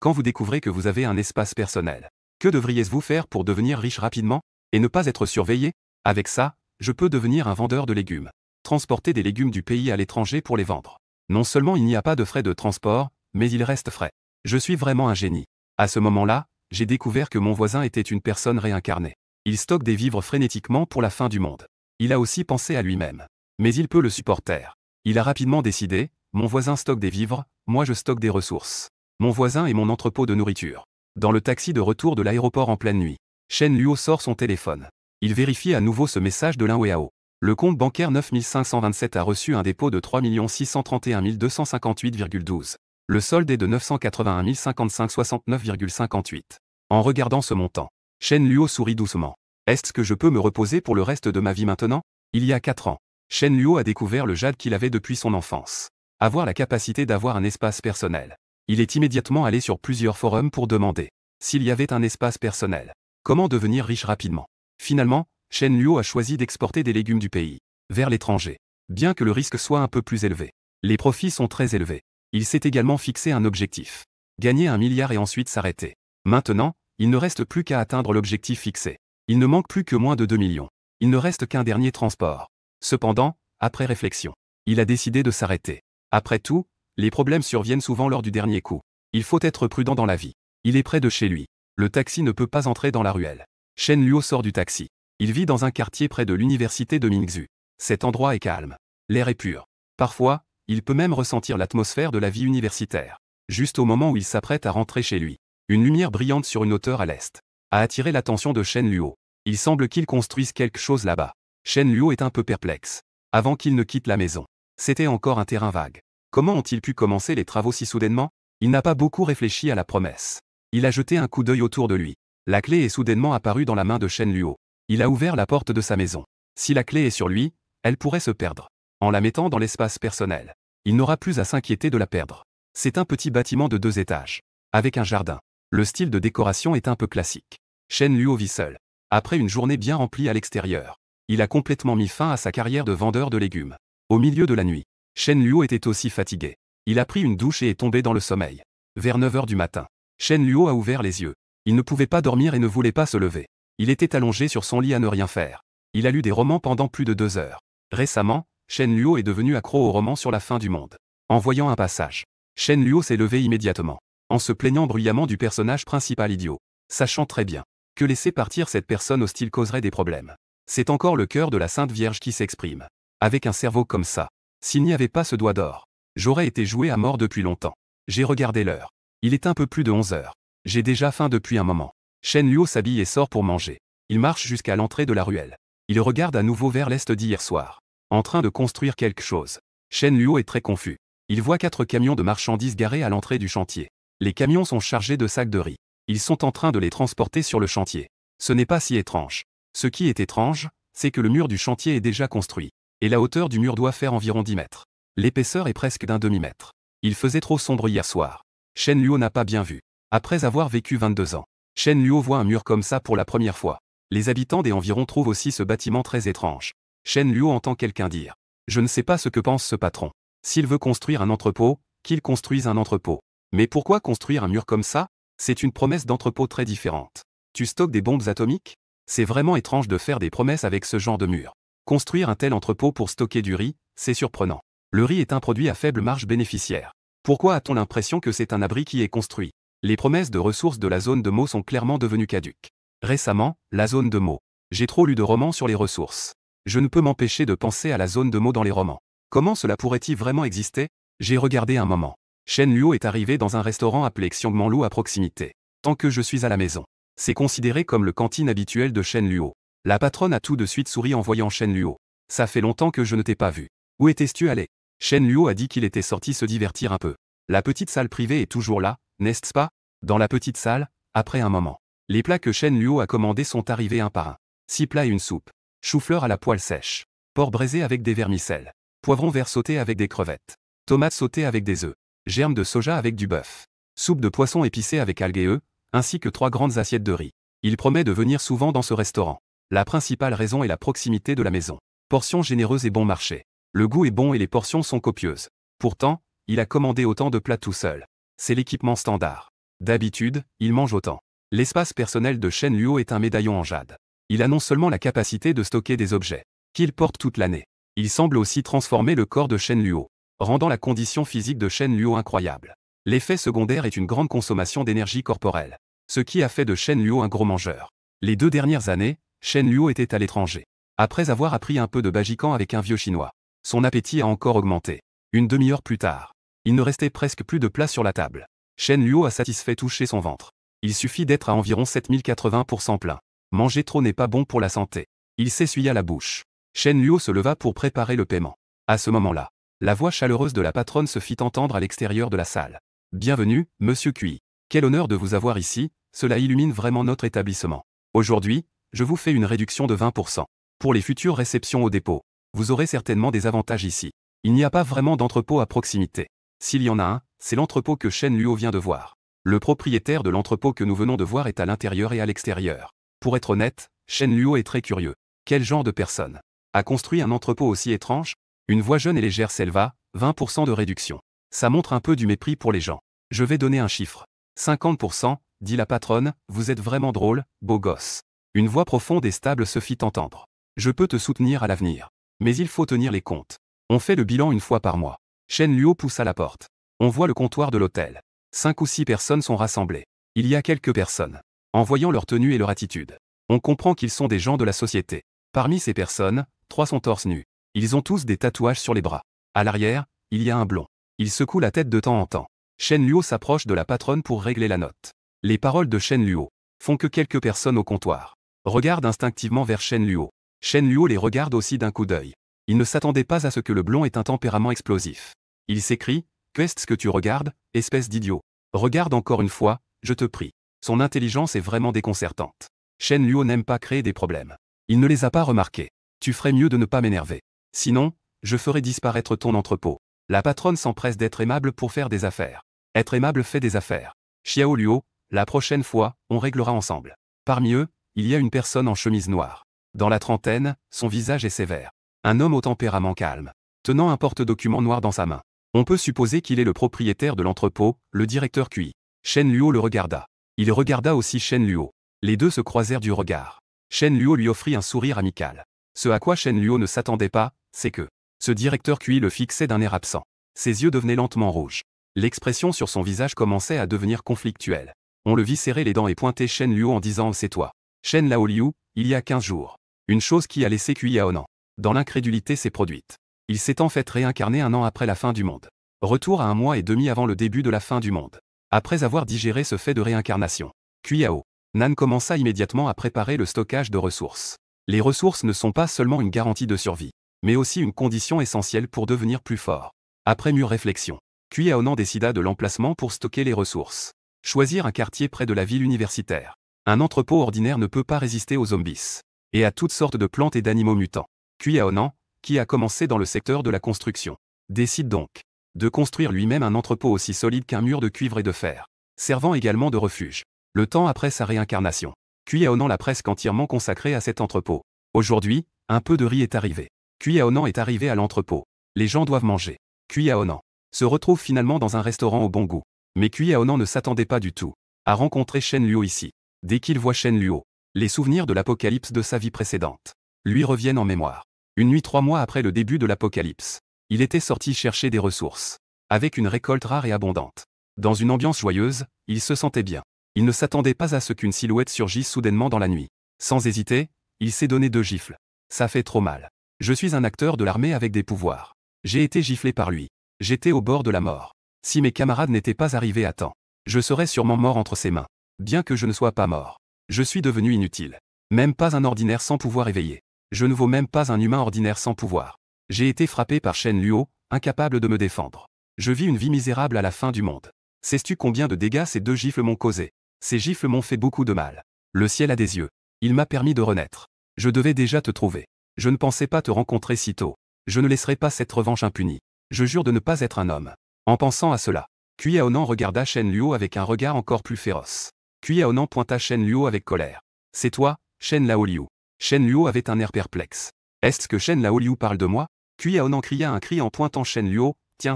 Quand vous découvrez que vous avez un espace personnel, que devriez-vous faire pour devenir riche rapidement et ne pas être surveillé? Avec ça, je peux devenir un vendeur de légumes. Transporter des légumes du pays à l'étranger pour les vendre. Non seulement il n'y a pas de frais de transport, mais il reste frais. Je suis vraiment un génie. À ce moment-là, j'ai découvert que mon voisin était une personne réincarnée. Il stocke des vivres frénétiquement pour la fin du monde. Il a aussi pensé à lui-même. Mais il peut le supporter. Il a rapidement décidé, mon voisin stocke des vivres, moi je stocke des ressources. Mon voisin est mon entrepôt de nourriture. Dans le taxi de retour de l'aéroport en pleine nuit, Shen Luo sort son téléphone. Il vérifie à nouveau ce message de Lin Weihao. Le compte bancaire 9527 a reçu un dépôt de 3 631 258,12. Le solde est de 981 055 69,58. En regardant ce montant, Shen Luo sourit doucement. Est-ce que je peux me reposer pour le reste de ma vie maintenant? Il y a 4 ans, Shen Luo a découvert le jade qu'il avait depuis son enfance. Avoir la capacité d'avoir un espace personnel. Il est immédiatement allé sur plusieurs forums pour demander s'il y avait un espace personnel. Comment devenir riche rapidement? Finalement, Shen Luo a choisi d'exporter des légumes du pays vers l'étranger. Bien que le risque soit un peu plus élevé, les profits sont très élevés. Il s'est également fixé un objectif. Gagner 1 milliard et ensuite s'arrêter. Maintenant, il ne reste plus qu'à atteindre l'objectif fixé. Il ne manque plus que moins de 2 millions. Il ne reste qu'un dernier transport. Cependant, après réflexion, il a décidé de s'arrêter. Après tout, les problèmes surviennent souvent lors du dernier coup. Il faut être prudent dans la vie. Il est près de chez lui. Le taxi ne peut pas entrer dans la ruelle. Shen Luo sort du taxi. Il vit dans un quartier près de l'université de Mingzhu. Cet endroit est calme. L'air est pur. Parfois, il peut même ressentir l'atmosphère de la vie universitaire. Juste au moment où il s'apprête à rentrer chez lui, une lumière brillante sur une hauteur à l'est a attiré l'attention de Shen Luo. Il semble qu'il construise quelque chose là-bas. Shen Luo est un peu perplexe. Avant qu'il ne quitte la maison, c'était encore un terrain vague. Comment ont-ils pu commencer les travaux si soudainement? Il n'a pas beaucoup réfléchi à la promesse. Il a jeté un coup d'œil autour de lui. La clé est soudainement apparue dans la main de Shen Luo. Il a ouvert la porte de sa maison. Si la clé est sur lui, elle pourrait se perdre. En la mettant dans l'espace personnel, il n'aura plus à s'inquiéter de la perdre. C'est un petit bâtiment de 2 étages, avec un jardin. Le style de décoration est un peu classique. Shen Luo vit seul. Après une journée bien remplie à l'extérieur, il a complètement mis fin à sa carrière de vendeur de légumes. Au milieu de la nuit, Shen Luo était aussi fatigué. Il a pris une douche et est tombé dans le sommeil. Vers 9 h du matin, Shen Luo a ouvert les yeux. Il ne pouvait pas dormir et ne voulait pas se lever. Il était allongé sur son lit à ne rien faire. Il a lu des romans pendant plus de 2 heures. Récemment, Shen Luo est devenu accro aux romans sur la fin du monde. En voyant un passage, Shen Luo s'est levé immédiatement, en se plaignant bruyamment du personnage principal idiot, sachant très bien que laisser partir cette personne hostile causerait des problèmes. C'est encore le cœur de la Sainte Vierge qui s'exprime. Avec un cerveau comme ça, s'il n'y avait pas ce doigt d'or, j'aurais été joué à mort depuis longtemps. J'ai regardé l'heure. Il est un peu plus de 11 heures. J'ai déjà faim depuis un moment. Shen Luo s'habille et sort pour manger. Il marche jusqu'à l'entrée de la ruelle. Il regarde à nouveau vers l'est d'hier soir, en train de construire quelque chose. Shen Luo est très confus. Il voit 4 camions de marchandises garés à l'entrée du chantier. Les camions sont chargés de sacs de riz. Ils sont en train de les transporter sur le chantier. Ce n'est pas si étrange. Ce qui est étrange, c'est que le mur du chantier est déjà construit. Et la hauteur du mur doit faire environ 10 mètres. L'épaisseur est presque d'un demi-mètre. Il faisait trop sombre hier soir. Shen Luo n'a pas bien vu. Après avoir vécu 22 ans, Shen Luo voit un mur comme ça pour la première fois. Les habitants des environs trouvent aussi ce bâtiment très étrange. Shen Luo entend quelqu'un dire « Je ne sais pas ce que pense ce patron. S'il veut construire un entrepôt, qu'il construise un entrepôt. Mais pourquoi construire un mur comme ça? C'est une promesse d'entrepôt très différente. Tu stockes des bombes atomiques? C'est vraiment étrange de faire des promesses avec ce genre de mur. Construire un tel entrepôt pour stocker du riz, c'est surprenant. Le riz est un produit à faible marge bénéficiaire. Pourquoi a-t-on l'impression que c'est un abri qui est construit? Les promesses de ressources de la zone de Mo sont clairement devenues caduques. Récemment, la zone de Mo. J'ai trop lu de romans sur les ressources. Je ne peux m'empêcher de penser à la zone de Mo dans les romans. Comment cela pourrait-il vraiment exister? J'ai regardé un moment. Shen Luo est arrivé dans un restaurant appelé Xiongmanlu à proximité. Tant que je suis à la maison. C'est considéré comme le cantine habituel de Shen Luo. La patronne a tout de suite souri en voyant Shen Luo. Ça fait longtemps que je ne t'ai pas vu. Où étais-tu allé? Shen Luo a dit qu'il était sorti se divertir un peu. La petite salle privée est toujours là, n'est-ce pas? Dans la petite salle, après un moment, les plats que Shen Luo a commandés sont arrivés un par un. 6 plats et une soupe. Chou-fleur à la poêle sèche. Porc braisé avec des vermicelles. Poivron vert sauté avec des crevettes. Tomates sautées avec des œufs. Germes de soja avec du bœuf. Soupe de poisson épicée avec algues et œufs, ainsi que 3 grandes assiettes de riz. Il promet de venir souvent dans ce restaurant. La principale raison est la proximité de la maison. Portions généreuses et bon marché. Le goût est bon et les portions sont copieuses. Pourtant, il a commandé autant de plats tout seul. C'est l'équipement standard. D'habitude, il mange autant. L'espace personnel de Shen Luo est un médaillon en jade. Il a non seulement la capacité de stocker des objets qu'il porte toute l'année, il semble aussi transformer le corps de Shen Luo, rendant la condition physique de Shen Luo incroyable. L'effet secondaire est une grande consommation d'énergie corporelle, ce qui a fait de Shen Luo un gros mangeur. Les 2 dernières années, Shen Luo était à l'étranger. Après avoir appris un peu de bajikan avec un vieux chinois, son appétit a encore augmenté. Une demi-heure plus tard, il ne restait presque plus de place sur la table. Shen Luo a satisfait toucher son ventre. Il suffit d'être à environ 7080% plein. Manger trop n'est pas bon pour la santé. Il s'essuya la bouche. Shen Luo se leva pour préparer le paiement. À ce moment-là, la voix chaleureuse de la patronne se fit entendre à l'extérieur de la salle. Bienvenue, monsieur Cui. Quel honneur de vous avoir ici, cela illumine vraiment notre établissement. Aujourd'hui, je vous fais une réduction de 20%. Pour les futures réceptions au dépôt, vous aurez certainement des avantages ici. Il n'y a pas vraiment d'entrepôt à proximité. S'il y en a un, c'est l'entrepôt que Shen Luo vient de voir. Le propriétaire de l'entrepôt que nous venons de voir est à l'intérieur et à l'extérieur. Pour être honnête, Shen Luo est très curieux. Quel genre de personne a construit un entrepôt aussi étrange? Une voix jeune et légère s'éleva, 20% de réduction. Ça montre un peu du mépris pour les gens. Je vais donner un chiffre. 50%, dit la patronne, vous êtes vraiment drôle, beau gosse. Une voix profonde et stable se fit entendre. Je peux te soutenir à l'avenir. Mais il faut tenir les comptes. On fait le bilan une fois par mois. Shen Luo poussa la porte. On voit le comptoir de l'hôtel. 5 ou 6 personnes sont rassemblées. Il y a quelques personnes. En voyant leur tenue et leur attitude, on comprend qu'ils sont des gens de la société. Parmi ces personnes, 3 sont torse nu. Ils ont tous des tatouages sur les bras. À l'arrière, il y a un blond. Il secoue la tête de temps en temps. Shen Luo s'approche de la patronne pour régler la note. Les paroles de Shen Luo font que quelques personnes au comptoir regardent instinctivement vers Shen Luo. Shen Luo les regarde aussi d'un coup d'œil. Il ne s'attendait pas à ce que le blond ait un tempérament explosif. Il s'écrie, « Qu'est-ce que tu regardes, espèce d'idiot? Regarde encore une fois, je te prie. » Son intelligence est vraiment déconcertante. Shen Luo n'aime pas créer des problèmes. Il ne les a pas remarqués. Tu ferais mieux de ne pas m'énerver. Sinon, je ferai disparaître ton entrepôt. La patronne s'empresse d'être aimable pour faire des affaires. Être aimable fait des affaires. Xiao Luo, la prochaine fois, on réglera ensemble. Parmi eux, il y a une personne en chemise noire. Dans la trentaine, son visage est sévère. Un homme au tempérament calme, tenant un porte-document noir dans sa main. On peut supposer qu'il est le propriétaire de l'entrepôt, le directeur Cui. Shen Luo le regarda. Il regarda aussi Shen Luo. Les deux se croisèrent du regard. Shen Luo lui offrit un sourire amical. Ce à quoi Shen Luo ne s'attendait pas, c'est que ce directeur Cui le fixait d'un air absent. Ses yeux devenaient lentement rouges. L'expression sur son visage commençait à devenir conflictuelle. On le vit serrer les dents et pointer Shen Luo en disant « C'est toi. Shen Laoliu, il y a 15 jours. » Une chose qui a laissé Cui Aonan. Dans l'incrédulité s'est produite. Il s'est en fait réincarné un an après la fin du monde. Retour à 1 mois et demi avant le début de la fin du monde. Après avoir digéré ce fait de réincarnation, Cui Aonan commença immédiatement à préparer le stockage de ressources. Les ressources ne sont pas seulement une garantie de survie, mais aussi une condition essentielle pour devenir plus fort. Après mûre réflexion, Cui Aonan décida de l'emplacement pour stocker les ressources. Choisir un quartier près de la ville universitaire. Un entrepôt ordinaire ne peut pas résister aux zombies et à toutes sortes de plantes et d'animaux mutants. Cui Aonan, qui a commencé dans le secteur de la construction, décide donc de construire lui-même un entrepôt aussi solide qu'un mur de cuivre et de fer, servant également de refuge. Le temps après sa réincarnation, Cui Aonan l'a presque entièrement consacré à cet entrepôt. Aujourd'hui, un peu de riz est arrivé. Cui Aonan est arrivé à l'entrepôt. Les gens doivent manger. Cui Aonan se retrouve finalement dans un restaurant au bon goût. Mais Cui Aonan ne s'attendait pas du tout à rencontrer Shen Luo ici. Dès qu'il voit Shen Luo, les souvenirs de l'apocalypse de sa vie précédente lui reviennent en mémoire. Une nuit 3 mois après le début de l'apocalypse, il était sorti chercher des ressources, avec une récolte rare et abondante. Dans une ambiance joyeuse, il se sentait bien. Il ne s'attendait pas à ce qu'une silhouette surgisse soudainement dans la nuit. Sans hésiter, il s'est donné 2 gifles. Ça fait trop mal. Je suis un acteur de l'armée avec des pouvoirs. J'ai été giflé par lui. J'étais au bord de la mort. Si mes camarades n'étaient pas arrivés à temps, je serais sûrement mort entre ses mains. Bien que je ne sois pas mort, je suis devenu inutile. Même pas un ordinaire sans pouvoir éveillé. Je ne vaux même pas un humain ordinaire sans pouvoir. J'ai été frappé par Shen Luo, incapable de me défendre. Je vis une vie misérable à la fin du monde. Sais-tu combien de dégâts ces 2 gifles m'ont causé? Ces gifles m'ont fait beaucoup de mal. Le ciel a des yeux. Il m'a permis de renaître. Je devais déjà te trouver. Je ne pensais pas te rencontrer si tôt. Je ne laisserai pas cette revanche impunie. Je jure de ne pas être un homme. En pensant à cela, Cui Aonan regarda Shen Luo avec un regard encore plus féroce. Cui Aonan pointa Shen Luo avec colère. C'est toi, Shen Laoliu. Shen Luo avait un air perplexe. Est-ce que Shen Laoliu parle de moi? Cui Aonan cria un cri en pointant Shen Luo. Tiens.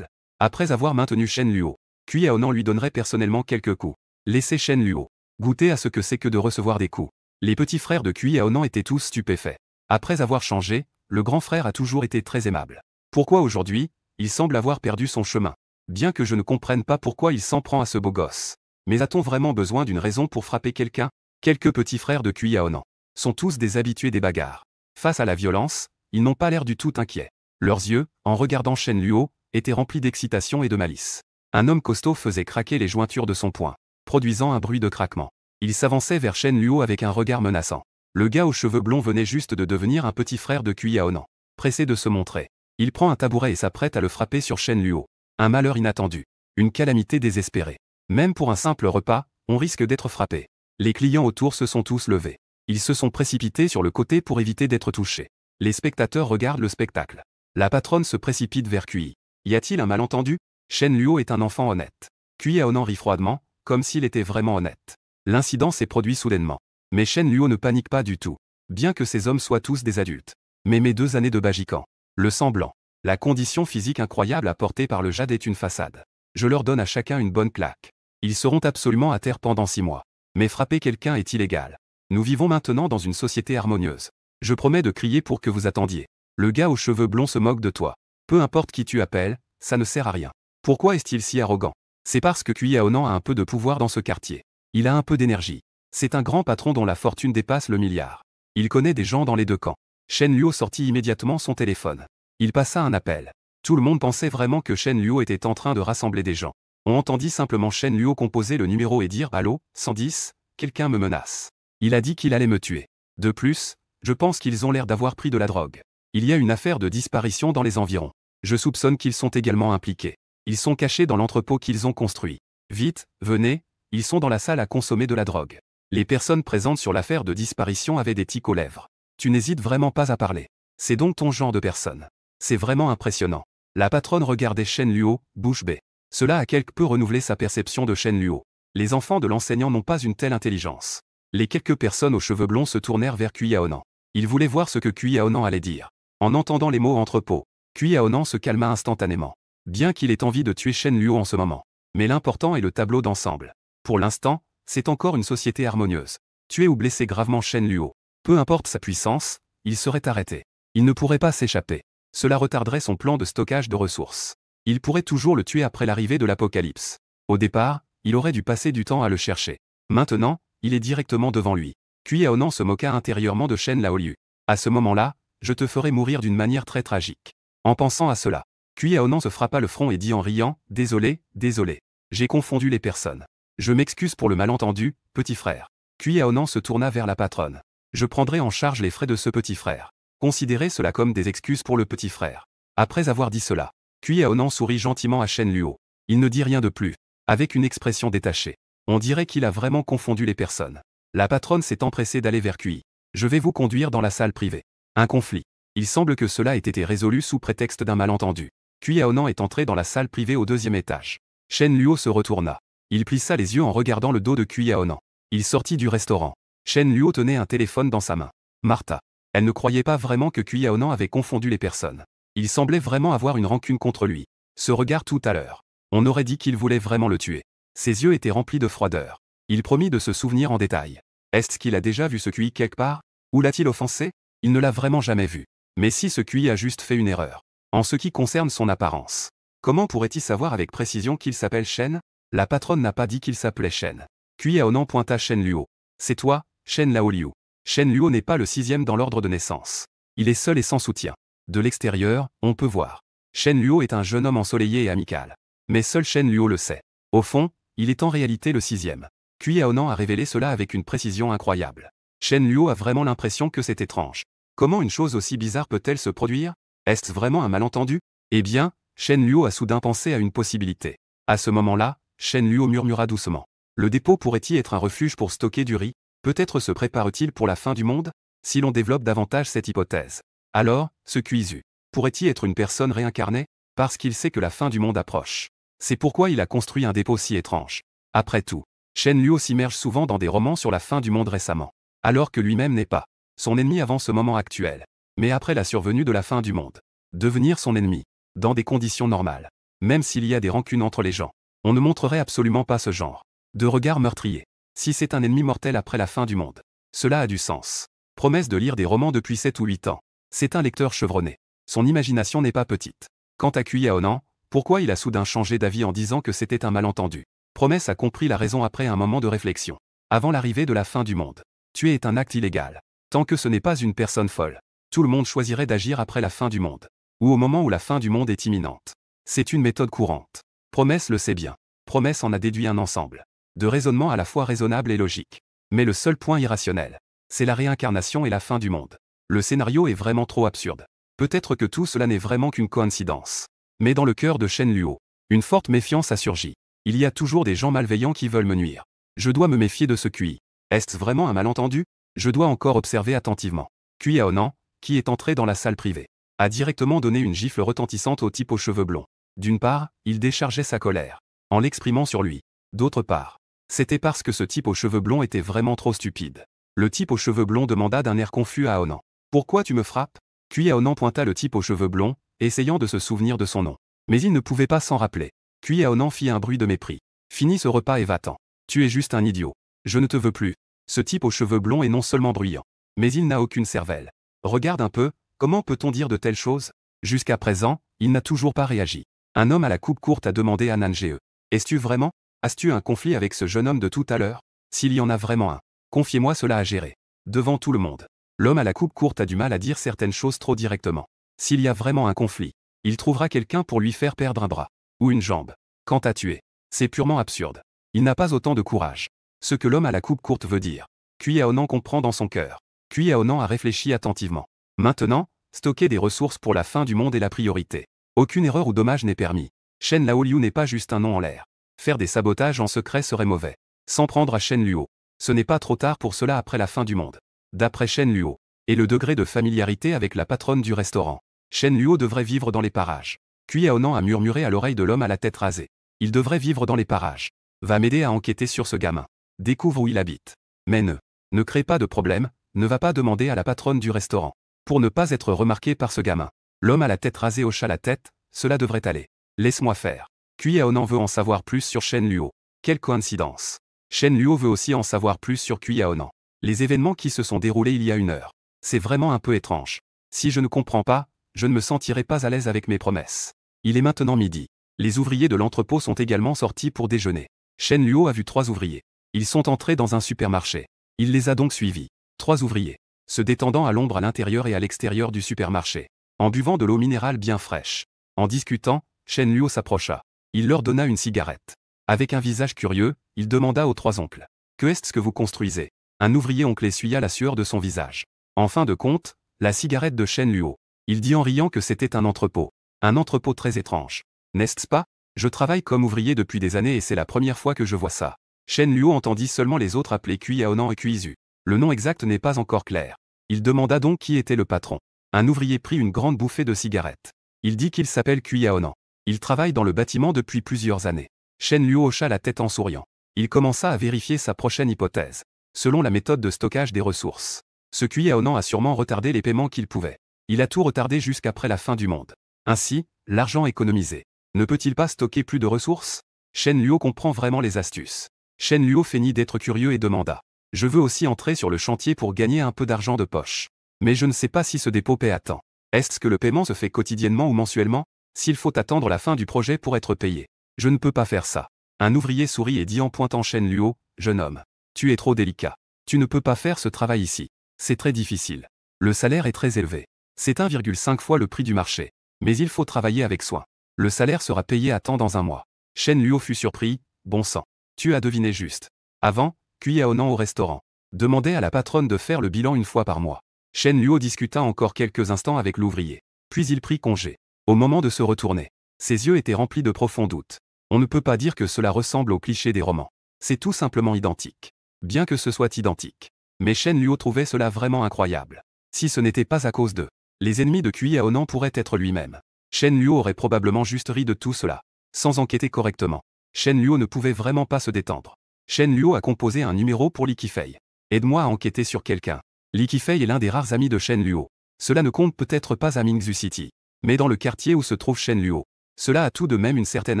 Après avoir maintenu Shen Luo, Cui Aonan lui donnerait personnellement quelques coups. Laissez Shen Luo goûter à ce que c'est que de recevoir des coups. Les petits frères de Cui Aonan étaient tous stupéfaits. Après avoir changé, le grand frère a toujours été très aimable. Pourquoi aujourd'hui, il semble avoir perdu son chemin? Bien que je ne comprenne pas pourquoi il s'en prend à ce beau gosse. Mais a-t-on vraiment besoin d'une raison pour frapper quelqu'un? Quelques petits frères de Cui Aonan sont tous des habitués des bagarres. Face à la violence, ils n'ont pas l'air du tout inquiets. Leurs yeux, en regardant Shen Luo, étaient remplis d'excitation et de malice. Un homme costaud faisait craquer les jointures de son poing, produisant un bruit de craquement. Il s'avançait vers Shen Luo avec un regard menaçant. Le gars aux cheveux blonds venait juste de devenir un petit frère de Cui Aonan. Pressé de se montrer, il prend un tabouret et s'apprête à le frapper sur Shen Luo. Un malheur inattendu. Une calamité désespérée. Même pour un simple repas, on risque d'être frappé. Les clients autour se sont tous levés. Ils se sont précipités sur le côté pour éviter d'être touchés. Les spectateurs regardent le spectacle. La patronne se précipite vers Cui. Y a-t-il un malentendu? Shen Luo est un enfant honnête. Cui Aonan rit froidement, comme s'il était vraiment honnête. L'incident s'est produit soudainement. Mais Shen Luo ne panique pas du tout. Bien que ces hommes soient tous des adultes. Mais mes 2 années de Bajikan. Le sang blanc. La condition physique incroyable apportée par le jade est une façade. Je leur donne à chacun une bonne claque. Ils seront absolument à terre pendant 6 mois. Mais frapper quelqu'un est illégal. Nous vivons maintenant dans une société harmonieuse. Je promets de crier pour que vous attendiez. Le gars aux cheveux blonds se moque de toi. Peu importe qui tu appelles, ça ne sert à rien. Pourquoi est-il si arrogant? C'est parce que Cui Aonan a un peu de pouvoir dans ce quartier. Il a un peu d'énergie. C'est un grand patron dont la fortune dépasse le milliard. Il connaît des gens dans les 2 camps. Shen Luo sortit immédiatement son téléphone. Il passa un appel. Tout le monde pensait vraiment que Shen Luo était en train de rassembler des gens. On entendit simplement Shen Luo composer le numéro et dire « Allô, 110, quelqu'un me menace. Il a dit qu'il allait me tuer. De plus, je pense qu'ils ont l'air d'avoir pris de la drogue. Il y a une affaire de disparition dans les environs. Je soupçonne qu'ils sont également impliqués. Ils sont cachés dans l'entrepôt qu'ils ont construit. Vite, venez, ils sont dans la salle à consommer de la drogue. » Les personnes présentes sur l'affaire de disparition avaient des tics aux lèvres. Tu n'hésites vraiment pas à parler. C'est donc ton genre de personne. C'est vraiment impressionnant. La patronne regardait Shen Luo, bouche bée. Cela a quelque peu renouvelé sa perception de Shen Luo. Les enfants de l'enseignant n'ont pas une telle intelligence. Les quelques personnes aux cheveux blonds se tournèrent vers Cui Aonan. Ils voulaient voir ce que Cui Aonan allait dire. En entendant les mots entrepôt, Cui Aonan se calma instantanément. Bien qu'il ait envie de tuer Shen Luo en ce moment. Mais l'important est le tableau d'ensemble. Pour l'instant, c'est encore une société harmonieuse. Tuer ou blesser gravement Shen Luo. Peu importe sa puissance, il serait arrêté. Il ne pourrait pas s'échapper. Cela retarderait son plan de stockage de ressources. Il pourrait toujours le tuer après l'arrivée de l'apocalypse. Au départ, il aurait dû passer du temps à le chercher. Maintenant, il est directement devant lui. Cui Aonan se moqua intérieurement de Shen Laoliu. À ce moment-là, je te ferai mourir d'une manière très tragique. En pensant à cela, Cui Aonan se frappa le front et dit en riant, « Désolé, désolé. J'ai confondu les personnes. Je m'excuse pour le malentendu, petit frère. » Cui Aonan se tourna vers la patronne. « Je prendrai en charge les frais de ce petit frère. Considérez cela comme des excuses pour le petit frère. » Après avoir dit cela, Cui Aonan sourit gentiment à Shen Luo. Il ne dit rien de plus. Avec une expression détachée. On dirait qu'il a vraiment confondu les personnes. La patronne s'est empressée d'aller vers Cui. « Je vais vous conduire dans la salle privée. » Un conflit. Il semble que cela ait été résolu sous prétexte d'un malentendu. Cui Aonan est entré dans la salle privée au 2e étage. Shen Luo se retourna. Il plissa les yeux en regardant le dos de Cui Aonan. Il sortit du restaurant. Shen Luo tenait un téléphone dans sa main. Martha. Elle ne croyait pas vraiment que Cui Aonan avait confondu les personnes. Il semblait vraiment avoir une rancune contre lui. Ce regard tout à l'heure. On aurait dit qu'il voulait vraiment le tuer. Ses yeux étaient remplis de froideur. Il promit de se souvenir en détail. Est-ce qu'il a déjà vu ce Cui quelque part? Où l'a-t-il offensé? Il ne l'a vraiment jamais vu. Mais si ce Cui a juste fait une erreur. En ce qui concerne son apparence. Comment pourrait-il savoir avec précision qu'il s'appelle Shen? La patronne n'a pas dit qu'il s'appelait Shen. Cui Aonan pointa Shen Luo. C'est toi, Shen Laoliu. Shen Luo n'est pas le 6e dans l'ordre de naissance. Il est seul et sans soutien. De l'extérieur, on peut voir. Shen Luo est un jeune homme ensoleillé et amical. Mais seul Shen Luo le sait. Au fond, il est en réalité le 6e. Cui Aonan a révélé cela avec une précision incroyable. Shen Luo a vraiment l'impression que c'est étrange. Comment une chose aussi bizarre peut-elle se produire? Est-ce vraiment un malentendu? Eh bien, Shen Luo a soudain pensé à une possibilité. À ce moment-là, Shen Luo murmura doucement. Le dépôt pourrait-il être un refuge pour stocker du riz? Peut-être se prépare-t-il pour la fin du monde? Si l'on développe davantage cette hypothèse. Alors, ce Cuisu pourrait-il être une personne réincarnée? Parce qu'il sait que la fin du monde approche. C'est pourquoi il a construit un dépôt si étrange. Après tout, Shen Luo s'immerge souvent dans des romans sur la fin du monde récemment. Alors que lui-même n'est pas son ennemi avant ce moment actuel. Mais après la survenue de la fin du monde. Devenir son ennemi. Dans des conditions normales. Même s'il y a des rancunes entre les gens. On ne montrerait absolument pas ce genre De regards meurtriers. Si c'est un ennemi mortel après la fin du monde. Cela a du sens. Promesse de lire des romans depuis 7 ou 8 ans. C'est un lecteur chevronné. Son imagination n'est pas petite. Quant à Cuillahonan, pourquoi il a soudain changé d'avis en disant que c'était un malentendu? Promesse a compris la raison après un moment de réflexion. Avant l'arrivée de la fin du monde. Tuer est un acte illégal. Tant que ce n'est pas une personne folle. Tout le monde choisirait d'agir après la fin du monde. Ou au moment où la fin du monde est imminente. C'est une méthode courante. Promesse le sait bien. Promesse en a déduit un ensemble de raisonnements à la fois raisonnables et logiques. Mais le seul point irrationnel, c'est la réincarnation et la fin du monde. Le scénario est vraiment trop absurde. Peut-être que tout cela n'est vraiment qu'une coïncidence. Mais dans le cœur de Shen Luo, une forte méfiance a surgi. Il y a toujours des gens malveillants qui veulent me nuire. Je dois me méfier de ce Cui. Est-ce vraiment un malentendu? Je dois encore observer attentivement. Cuillahonan, qui est entré dans la salle privée, a directement donné une gifle retentissante au type aux cheveux blonds. D'une part, il déchargeait sa colère, en l'exprimant sur lui. D'autre part, c'était parce que ce type aux cheveux blonds était vraiment trop stupide. Le type aux cheveux blonds demanda d'un air confus à Honan. « Pourquoi tu me frappes ?» Cuillahonan pointa le type aux cheveux blonds, essayant de se souvenir de son nom. Mais il ne pouvait pas s'en rappeler. Cuillahonan fit un bruit de mépris. « Finis ce repas et va-t'en. Tu es juste un idiot. Je ne te veux plus. » Ce type aux cheveux blonds est non seulement bruyant, mais il n'a aucune cervelle. Regarde un peu, comment peut-on dire de telles choses? Jusqu'à présent, il n'a toujours pas réagi. Un homme à la coupe courte a demandé à Nange. « Es-tu vraiment? As-tu un conflit avec ce jeune homme de tout à l'heure? S'il y en a vraiment un, confiez-moi cela à gérer. » Devant tout le monde. L'homme à la coupe courte a du mal à dire certaines choses trop directement. S'il y a vraiment un conflit, il trouvera quelqu'un pour lui faire perdre un bras. Ou une jambe. Quant à tuer, c'est purement absurde. Il n'a pas autant de courage. Ce que l'homme à la coupe courte veut dire. Cuillahonan comprend dans son cœur. Cuillahonan a réfléchi attentivement. Maintenant, stocker des ressources pour la fin du monde est la priorité. Aucune erreur ou dommage n'est permis. Shen Laoliu n'est pas juste un nom en l'air. Faire des sabotages en secret serait mauvais. S'en prendre à Shen Luo. Ce n'est pas trop tard pour cela après la fin du monde. D'après Shen Luo. Et le degré de familiarité avec la patronne du restaurant. Shen Luo devrait vivre dans les parages. Cuillahonan a murmuré à l'oreille de l'homme à la tête rasée. Il devrait vivre dans les parages. Va m'aider à enquêter sur ce gamin. Découvre où il habite. Mais ne crée pas de problème, ne va pas demander à la patronne du restaurant. Pour ne pas être remarqué par ce gamin. L'homme à la tête rasée hocha la tête, cela devrait aller. Laisse-moi faire. Cuillahonan veut en savoir plus sur Shen Luo. Quelle coïncidence. Shen Luo veut aussi en savoir plus sur Cuillahonan. Les événements qui se sont déroulés il y a 1 heure. C'est vraiment un peu étrange. Si je ne comprends pas, je ne me sentirai pas à l'aise avec mes promesses. Il est maintenant midi. Les ouvriers de l'entrepôt sont également sortis pour déjeuner. Shen Luo a vu 3 ouvriers. Ils sont entrés dans un supermarché. Il les a donc suivis. 3 ouvriers. Se détendant à l'ombre à l'intérieur et à l'extérieur du supermarché. En buvant de l'eau minérale bien fraîche. En discutant, Shen Luo s'approcha. Il leur donna une cigarette. Avec un visage curieux, il demanda aux 3 oncles. « Que est-ce que vous construisez ?» Un ouvrier oncle essuya la sueur de son visage. En fin de compte, la cigarette de Shen Luo. Il dit en riant que c'était un entrepôt. Un entrepôt très étrange. N'est-ce pas? Je travaille comme ouvrier depuis des années et c'est la première fois que je vois ça. Shen Luo entendit seulement les autres appeler Cuillahonan et Cuizu. Le nom exact n'est pas encore clair. Il demanda donc qui était le patron. Un ouvrier prit une grande bouffée de cigarette. Il dit qu'il s'appelle Cuillahonan. Il travaille dans le bâtiment depuis plusieurs années. Shen Luo hocha la tête en souriant. Il commença à vérifier sa prochaine hypothèse. Selon la méthode de stockage des ressources. Ce Cuillahonan a sûrement retardé les paiements qu'il pouvait. Il a tout retardé jusqu'après la fin du monde. Ainsi, l'argent économisé. Ne peut-il pas stocker plus de ressources? Shen Luo comprend vraiment les astuces. Shen Luo feignit d'être curieux et demanda. Je veux aussi entrer sur le chantier pour gagner un peu d'argent de poche. Mais je ne sais pas si ce dépôt paie à temps. Est-ce que le paiement se fait quotidiennement ou mensuellement? S'il faut attendre la fin du projet pour être payé. Je ne peux pas faire ça. Un ouvrier sourit et dit en pointant Shen Luo, jeune homme. Tu es trop délicat. Tu ne peux pas faire ce travail ici. C'est très difficile. Le salaire est très élevé. C'est 1,5 fois le prix du marché. Mais il faut travailler avec soin. Le salaire sera payé à temps dans un mois. Shen Luo fut surpris, bon sang. Tu as deviné juste. Avant, Cuillahonan au restaurant. Demandait à la patronne de faire le bilan 1 fois par mois. Shen Luo discuta encore quelques instants avec l'ouvrier. Puis il prit congé. Au moment de se retourner, ses yeux étaient remplis de profonds doutes. On ne peut pas dire que cela ressemble aux clichés des romans. C'est tout simplement identique. Bien que ce soit identique. Mais Shen Luo trouvait cela vraiment incroyable. Si ce n'était pas à cause d'eux, les ennemis de Cuillahonan pourraient être lui-même. Shen Luo aurait probablement juste ri de tout cela. Sans enquêter correctement. Shen Luo ne pouvait vraiment pas se détendre. Shen Luo a composé un numéro pour Li Qifei. Aide-moi à enquêter sur quelqu'un. Li Qifei est l'un des rares amis de Shen Luo. Cela ne compte peut-être pas à Mingzhu City. Mais dans le quartier où se trouve Shen Luo, cela a tout de même une certaine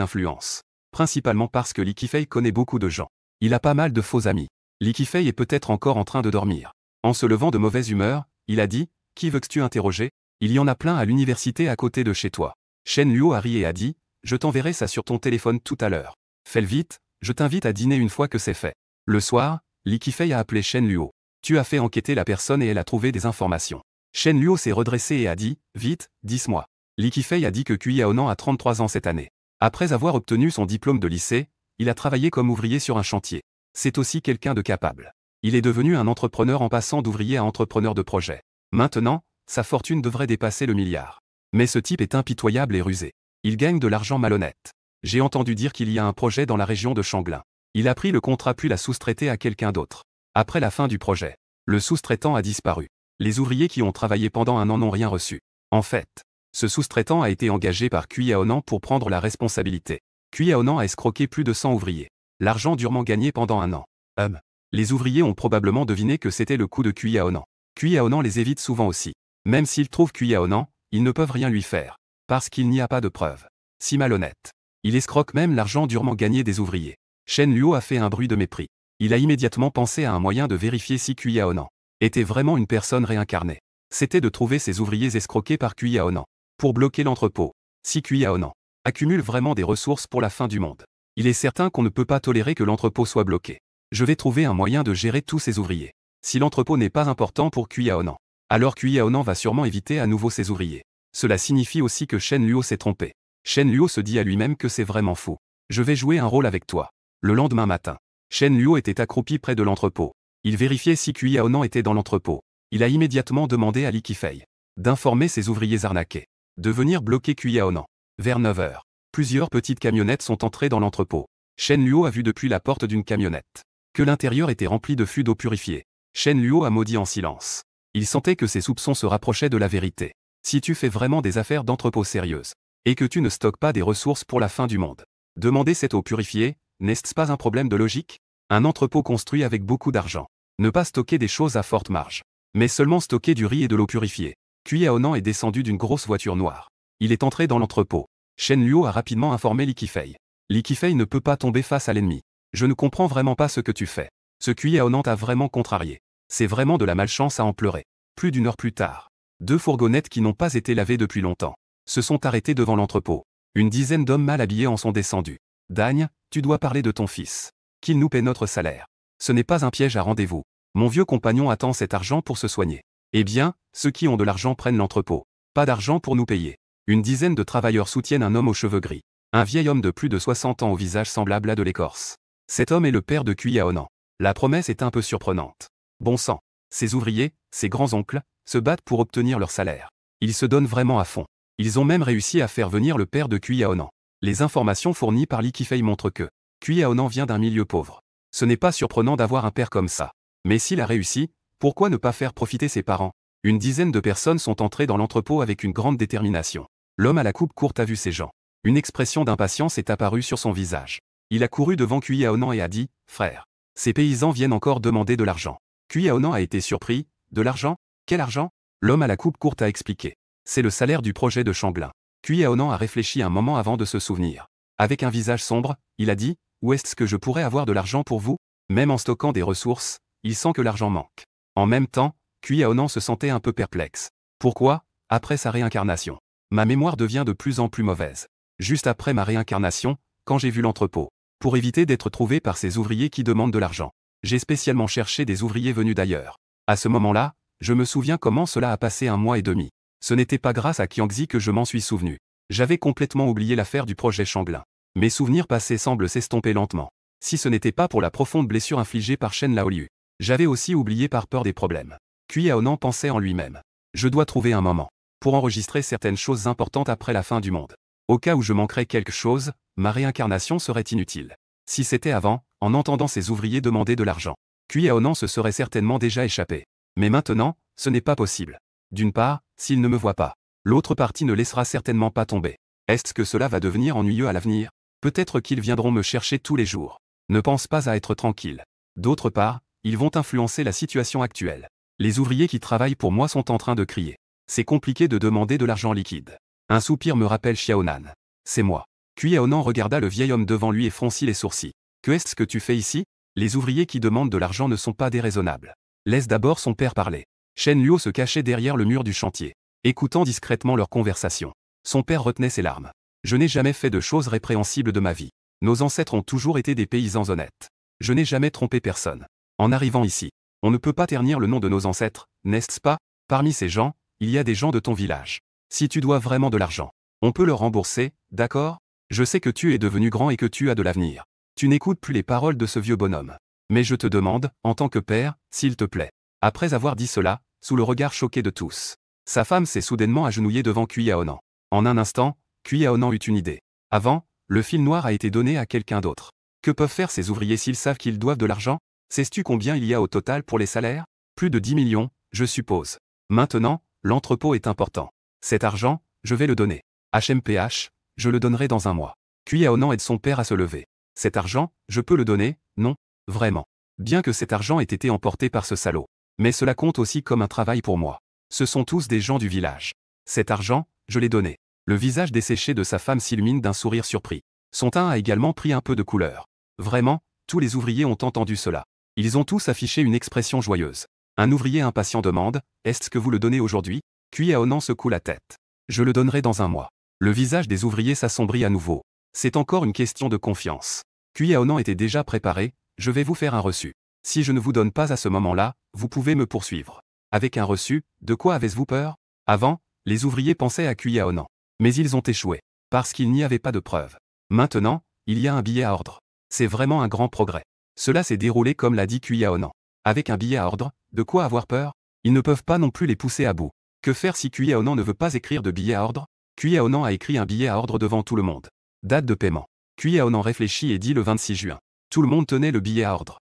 influence. Principalement parce que Li Qifei connaît beaucoup de gens. Il a pas mal de faux amis. Li Qifei est peut-être encore en train de dormir. En se levant de mauvaise humeur, il a dit, « Qui veux-tu interroger? Il y en a plein à l'université à côté de chez toi. » Shen Luo a ri et a dit, « Je t'enverrai ça sur ton téléphone tout à l'heure. Fais-le vite, je t'invite à dîner une fois que c'est fait. » Le soir, Li Qifei a appelé Shen Luo. « Tu as fait enquêter la personne et elle a trouvé des informations. » Shen Luo s'est redressé et a dit, « Vite, dis-moi. » Li Qifei a dit que Cui Aonan a 33 ans cette année. Après avoir obtenu son diplôme de lycée, il a travaillé comme ouvrier sur un chantier. C'est aussi quelqu'un de capable. Il est devenu un entrepreneur en passant d'ouvrier à entrepreneur de projet. Maintenant, sa fortune devrait dépasser le milliard. Mais ce type est impitoyable et rusé. Il gagne de l'argent malhonnête. J'ai entendu dire qu'il y a un projet dans la région de Shanglin. Il a pris le contrat puis l'a sous-traité à quelqu'un d'autre. Après la fin du projet, le sous-traitant a disparu. Les ouvriers qui ont travaillé pendant un an n'ont rien reçu. En fait, ce sous-traitant a été engagé par Cui Aonan pour prendre la responsabilité. Cui Aonan a escroqué plus de 100 ouvriers. L'argent durement gagné pendant un an. Les ouvriers ont probablement deviné que c'était le coup de Cui Aonan. Cui Aonan les évite souvent aussi. Même s'ils trouvent Cui Aonan, ils ne peuvent rien lui faire. Parce qu'il n'y a pas de preuves. Si malhonnête. Il escroque même l'argent durement gagné des ouvriers. Shen Luo a fait un bruit de mépris. Il a immédiatement pensé à un moyen de vérifier si Cui Aonan était vraiment une personne réincarnée. C'était de trouver ces ouvriers escroqués par Cui Aonan. Pour bloquer l'entrepôt. Si Cui Aonan accumule vraiment des ressources pour la fin du monde, il est certain qu'on ne peut pas tolérer que l'entrepôt soit bloqué. Je vais trouver un moyen de gérer tous ces ouvriers. Si l'entrepôt n'est pas important pour Cui Aonan, alors Cui Aonan va sûrement éviter à nouveau ses ouvriers. Cela signifie aussi que Shen Luo s'est trompé. Shen Luo se dit à lui-même que c'est vraiment fou. Je vais jouer un rôle avec toi. Le lendemain matin, Shen Luo était accroupi près de l'entrepôt. Il vérifiait si Cui Aonan était dans l'entrepôt. Il a immédiatement demandé à Li Qifei d'informer ses ouvriers arnaqués, de venir bloquer Cui Aonan. Vers 9 h, plusieurs petites camionnettes sont entrées dans l'entrepôt. Shen Luo a vu depuis la porte d'une camionnette que l'intérieur était rempli de fûts d'eau purifiée. Shen Luo a maudit en silence. Il sentait que ses soupçons se rapprochaient de la vérité. Si tu fais vraiment des affaires d'entrepôt sérieuses, et que tu ne stockes pas des ressources pour la fin du monde, demander cette eau purifiée, n'est-ce pas un problème de logique? Un entrepôt construit avec beaucoup d'argent. Ne pas stocker des choses à forte marge, mais seulement stocker du riz et de l'eau purifiée. Cui Aonan est descendu d'une grosse voiture noire. Il est entré dans l'entrepôt. Shen Luo a rapidement informé Li Qifei. Li Qifei ne peut pas tomber face à l'ennemi. Je ne comprends vraiment pas ce que tu fais. Ce Cui Aonan t'a vraiment contrarié. C'est vraiment de la malchance à en pleurer. Plus d'une heure plus tard, 2 fourgonnettes qui n'ont pas été lavées depuis longtemps se sont arrêtées devant l'entrepôt. Une dizaine d'hommes mal habillés en sont descendus. Dagne, tu dois parler de ton fils. Qu'il nous paie notre salaire. Ce n'est pas un piège à rendez-vous. Mon vieux compagnon attend cet argent pour se soigner. Eh bien, ceux qui ont de l'argent prennent l'entrepôt. Pas d'argent pour nous payer. Une dizaine de travailleurs soutiennent un homme aux cheveux gris. Un vieil homme de plus de 60 ans au visage semblable à de l'écorce. Cet homme est le père de Cui Aonan. La promesse est un peu surprenante. Bon sang. Ces ouvriers, ces grands-oncles, se battent pour obtenir leur salaire. Ils se donnent vraiment à fond. Ils ont même réussi à faire venir le père de Cui Aonan. Les informations fournies par Li Qifei montrent que Cui Aonan vient d'un milieu pauvre. Ce n'est pas surprenant d'avoir un père comme ça. Mais s'il a réussi, pourquoi ne pas faire profiter ses parents? Une dizaine de personnes sont entrées dans l'entrepôt avec une grande détermination. L'homme à la coupe courte a vu ces gens. Une expression d'impatience est apparue sur son visage. Il a couru devant Cui Aonan et a dit, « Frère, ces paysans viennent encore demander de l'argent. » Cui Aonan a été surpris. « De l'argent? Quel argent ?» L'homme à la coupe courte a expliqué. « C'est le salaire du projet de Shanglin. » Cui Aonan a réfléchi un moment avant de se souvenir. Avec un visage sombre, il a dit, « Où est-ce que je pourrais avoir de l'argent pour vous? » Même en stockant des ressources, il sent que l'argent manque. En même temps, Cui Aonan se sentait un peu perplexe. Pourquoi, après sa réincarnation, ma mémoire devient de plus en plus mauvaise. Juste après ma réincarnation, quand j'ai vu l'entrepôt, pour éviter d'être trouvé par ces ouvriers qui demandent de l'argent, j'ai spécialement cherché des ouvriers venus d'ailleurs. À ce moment-là, je me souviens comment cela a passé 1 mois et demi. Ce n'était pas grâce à Qiangxi que je m'en suis souvenu. J'avais complètement oublié l'affaire du projet Shanglin. Mes souvenirs passés semblent s'estomper lentement. Si ce n'était pas pour la profonde blessure infligée par Shen Laoliu, j'avais aussi oublié par peur des problèmes. Cui Aonan pensait en lui-même. Je dois trouver un moment pour enregistrer certaines choses importantes après la fin du monde. Au cas où je manquerais quelque chose, ma réincarnation serait inutile. Si c'était avant, en entendant ces ouvriers demander de l'argent, Cui Aonan se serait certainement déjà échappé. Mais maintenant, ce n'est pas possible. D'une part, s'il ne me voit pas, l'autre partie ne laissera certainement pas tomber. Est-ce que cela va devenir ennuyeux à l'avenir? Peut-être qu'ils viendront me chercher tous les jours. Ne pense pas à être tranquille. D'autre part, ils vont influencer la situation actuelle. Les ouvriers qui travaillent pour moi sont en train de crier. C'est compliqué de demander de l'argent liquide. Un soupir me rappelle Xiaonan. C'est moi. Cui Aonan regarda le vieil homme devant lui et froncit les sourcils. Que est-ce que tu fais ici? Les ouvriers qui demandent de l'argent ne sont pas déraisonnables. Laisse d'abord son père parler. Shen Luo se cachait derrière le mur du chantier, écoutant discrètement leur conversation. Son père retenait ses larmes. Je n'ai jamais fait de choses répréhensibles de ma vie. Nos ancêtres ont toujours été des paysans honnêtes. Je n'ai jamais trompé personne. En arrivant ici, on ne peut pas ternir le nom de nos ancêtres, n'est-ce pas? Parmi ces gens, il y a des gens de ton village. Si tu dois vraiment de l'argent, on peut le rembourser, d'accord? Je sais que tu es devenu grand et que tu as de l'avenir. Tu n'écoutes plus les paroles de ce vieux bonhomme. Mais je te demande, en tant que père, s'il te plaît. Après avoir dit cela, sous le regard choqué de tous, sa femme s'est soudainement agenouillée devant Cui Aonan. En un instant, Cui Aonan eut une idée. Avant, le fil noir a été donné à quelqu'un d'autre. Que peuvent faire ces ouvriers s'ils savent qu'ils doivent de l'argent? Sais-tu combien il y a au total pour les salaires? Plus de 10 millions, je suppose. Maintenant, l'entrepôt est important. Cet argent, je vais le donner. HMPH, je le donnerai dans un mois. Cui Aonan aide son père à se lever. Cet argent, je peux le donner? Non, vraiment. Bien que cet argent ait été emporté par ce salaud. Mais cela compte aussi comme un travail pour moi. Ce sont tous des gens du village. Cet argent, je l'ai donné. Le visage desséché de sa femme s'illumine d'un sourire surpris. Son teint a également pris un peu de couleur. Vraiment, tous les ouvriers ont entendu cela. Ils ont tous affiché une expression joyeuse. Un ouvrier impatient demande, « Est-ce que vous le donnez aujourd'hui ?» Cui Aonan secoue la tête. « Je le donnerai dans un mois. » Le visage des ouvriers s'assombrit à nouveau. C'est encore une question de confiance. Cui Aonan était déjà préparé, « Je vais vous faire un reçu. Si je ne vous donne pas à ce moment-là, vous pouvez me poursuivre. » Avec un reçu, de quoi avez-vous peur? Avant, les ouvriers pensaient à Cui Aonan. Mais ils ont échoué, parce qu'il n'y avait pas de preuves. Maintenant, il y a un billet à ordre. C'est vraiment un grand progrès. Cela s'est déroulé comme l'a dit Cui Aonan. Avec un billet à ordre, de quoi avoir peur? Ils ne peuvent pas non plus les pousser à bout. Que faire si Cui Aonan ne veut pas écrire de billet à ordre? Cui Aonan a écrit un billet à ordre devant tout le monde. Date de paiement. Cui Aonan réfléchit et dit le 26 juin. Tout le monde tenait le billet à ordre.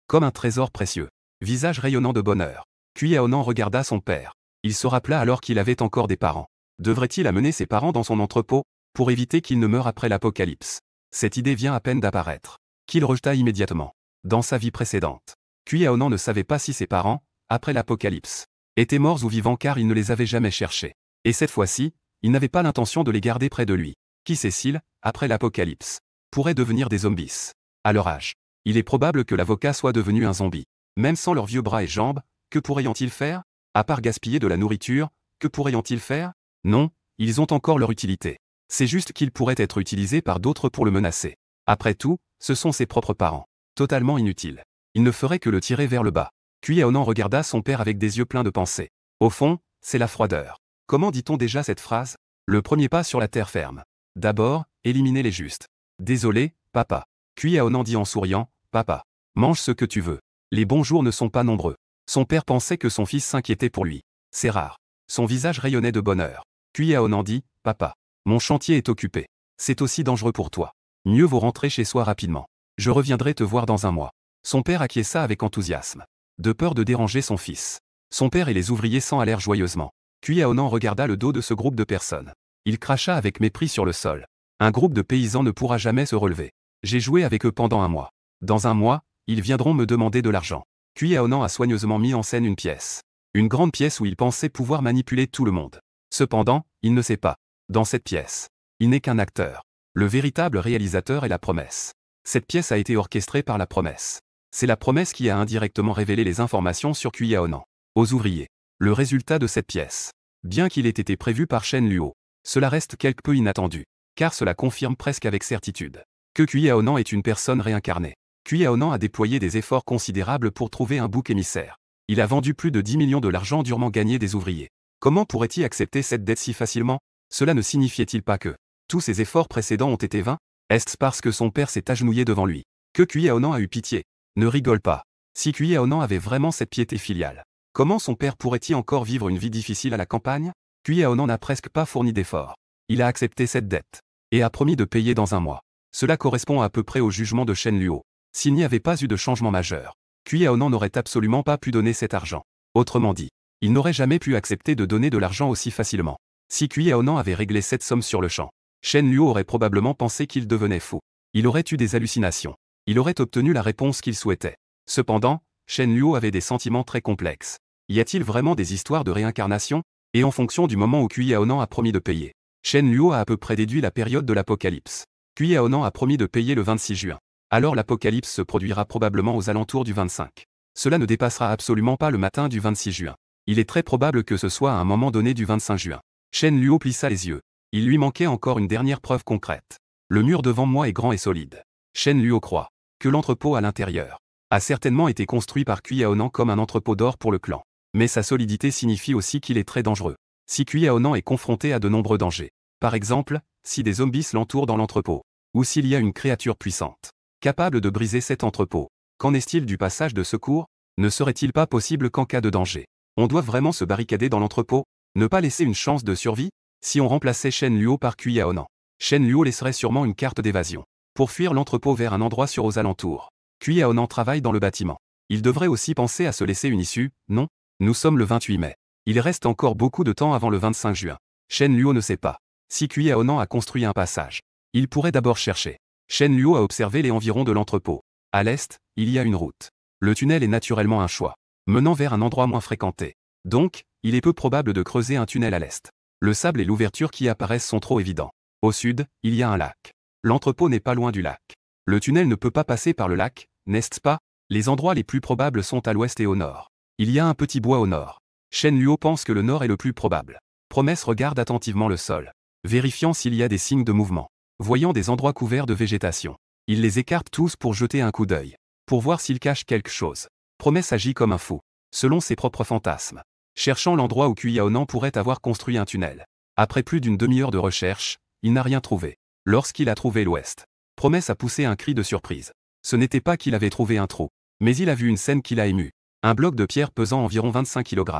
Comme un trésor précieux. Visage rayonnant de bonheur. Cui Aonan regarda son père. Il se rappela alors qu'il avait encore des parents. Devrait-il amener ses parents dans son entrepôt, pour éviter qu'ils ne meurent après l'apocalypse? Cette idée vient à peine d'apparaître, qu'il rejeta immédiatement. Dans sa vie précédente, Cui Aonan ne savait pas si ses parents, après l'apocalypse, étaient morts ou vivants car il ne les avait jamais cherchés. Et cette fois-ci, il n'avait pas l'intention de les garder près de lui. Qui sait s'ils, après l'apocalypse, pourraient devenir des zombies? À leur âge, il est probable que l'avocat soit devenu un zombie. Même sans leurs vieux bras et jambes, que pourraient-ils faire? À part gaspiller de la nourriture, que pourraient-ils faire? Non, ils ont encore leur utilité. C'est juste qu'ils pourraient être utilisés par d'autres pour le menacer. Après tout, ce sont ses propres parents. Totalement inutiles. Il ne ferait que le tirer vers le bas. Cui Aonan regarda son père avec des yeux pleins de pensée. Au fond, c'est la froideur. Comment dit-on déjà cette phrase? Le premier pas sur la terre ferme. D'abord, éliminer les justes. Désolé, papa. Cui Aonan dit en souriant, papa. Mange ce que tu veux. Les bons jours ne sont pas nombreux. Son père pensait que son fils s'inquiétait pour lui. C'est rare. Son visage rayonnait de bonheur. Cui Aonan dit, papa. Mon chantier est occupé. C'est aussi dangereux pour toi. Mieux vaut rentrer chez soi rapidement. Je reviendrai te voir dans un mois. Son père acquiesça avec enthousiasme. De peur de déranger son fils. Son père et les ouvriers s'en allèrent joyeusement. Cui Aonan regarda le dos de ce groupe de personnes. Il cracha avec mépris sur le sol. Un groupe de paysans ne pourra jamais se relever. J'ai joué avec eux pendant un mois. Dans un mois, ils viendront me demander de l'argent. Cui Aonan a soigneusement mis en scène une pièce. Une grande pièce où il pensait pouvoir manipuler tout le monde. Cependant, il ne sait pas. Dans cette pièce, il n'est qu'un acteur. Le véritable réalisateur est la promesse. Cette pièce a été orchestrée par la promesse. C'est la promesse qui a indirectement révélé les informations sur Cui Aonan. Aux ouvriers. Le résultat de cette pièce. Bien qu'il ait été prévu par Shen Luo, cela reste quelque peu inattendu. Car cela confirme presque avec certitude que Cui Aonan est une personne réincarnée. Cui Aonan a déployé des efforts considérables pour trouver un bouc émissaire. Il a vendu plus de 10 millions de l'argent durement gagné des ouvriers. Comment pourrait-il accepter cette dette si facilement? Cela ne signifiait-il pas que tous ses efforts précédents ont été vains? Est-ce parce que son père s'est agenouillé devant lui que Cui Aonan a eu pitié? Ne rigole pas. Si Cui Aonan avait vraiment cette piété filiale, comment son père pourrait-il encore vivre une vie difficile à la campagne? Cui Aonan n'a presque pas fourni d'efforts. Il a accepté cette dette et a promis de payer dans un mois. Cela correspond à peu près au jugement de Shen Luo. S'il n'y avait pas eu de changement majeur, Cui Aonan n'aurait absolument pas pu donner cet argent. Autrement dit, il n'aurait jamais pu accepter de donner de l'argent aussi facilement. Si Cui Aonan avait réglé cette somme sur le champ, Shen Luo aurait probablement pensé qu'il devenait fou. Il aurait eu des hallucinations. Il aurait obtenu la réponse qu'il souhaitait. Cependant, Shen Luo avait des sentiments très complexes. Y a-t-il vraiment des histoires de réincarnation? Et en fonction du moment où Cui Aonan a promis de payer, Shen Luo a à peu près déduit la période de l'apocalypse. Cui Aonan a promis de payer le 26 juin. alors l'apocalypse se produira probablement aux alentours du 25. Cela ne dépassera absolument pas le matin du 26 juin. Il est très probable que ce soit à un moment donné du 25 juin. Shen Luo plissa les yeux. Il lui manquait encore une dernière preuve concrète. Le mur devant moi est grand et solide. Shen Luo croit que l'entrepôt à l'intérieur a certainement été construit par Cui Aonan comme un entrepôt d'or pour le clan. Mais sa solidité signifie aussi qu'il est très dangereux. Si Cui Aonan est confronté à de nombreux dangers, par exemple, si des zombies l'entourent dans l'entrepôt, ou s'il y a une créature puissante capable de briser cet entrepôt, qu'en est-il du passage de secours? Ne serait-il pas possible qu'en cas de danger, on doit vraiment se barricader dans l'entrepôt? Ne pas laisser une chance de survie? Si on remplaçait Shen Luo par Cui Aonan, Shen Luo laisserait sûrement une carte d'évasion pour fuir l'entrepôt vers un endroit aux alentours. Cui Aonan travaille dans le bâtiment. Il devrait aussi penser à se laisser une issue, non? Nous sommes le 28 mai. Il reste encore beaucoup de temps avant le 25 juin. Shen Luo ne sait pas si Cui Aonan a construit un passage. Il pourrait d'abord chercher. Shen Luo a observé les environs de l'entrepôt. À l'est, il y a une route. Le tunnel est naturellement un choix, menant vers un endroit moins fréquenté. Donc, il est peu probable de creuser un tunnel à l'est. Le sable et l'ouverture qui apparaissent sont trop évidents. Au sud, il y a un lac. L'entrepôt n'est pas loin du lac. Le tunnel ne peut pas passer par le lac, n'est-ce pas? Les endroits les plus probables sont à l'ouest et au nord. Il y a un petit bois au nord. Shen Luo pense que le nord est le plus probable. Promesse regarde attentivement le sol, vérifiant s'il y a des signes de mouvement. Voyant des endroits couverts de végétation, il les écarte tous pour jeter un coup d'œil, pour voir s'il cache quelque chose. Promesse agit comme un fou, selon ses propres fantasmes, cherchant l'endroit où Cui Aonan pourrait avoir construit un tunnel. Après plus d'une demi-heure de recherche, il n'a rien trouvé. Lorsqu'il a trouvé l'ouest, Promesse a poussé un cri de surprise. Ce n'était pas qu'il avait trouvé un trou, mais il a vu une scène qui l'a ému. Un bloc de pierre pesant environ 25 kg.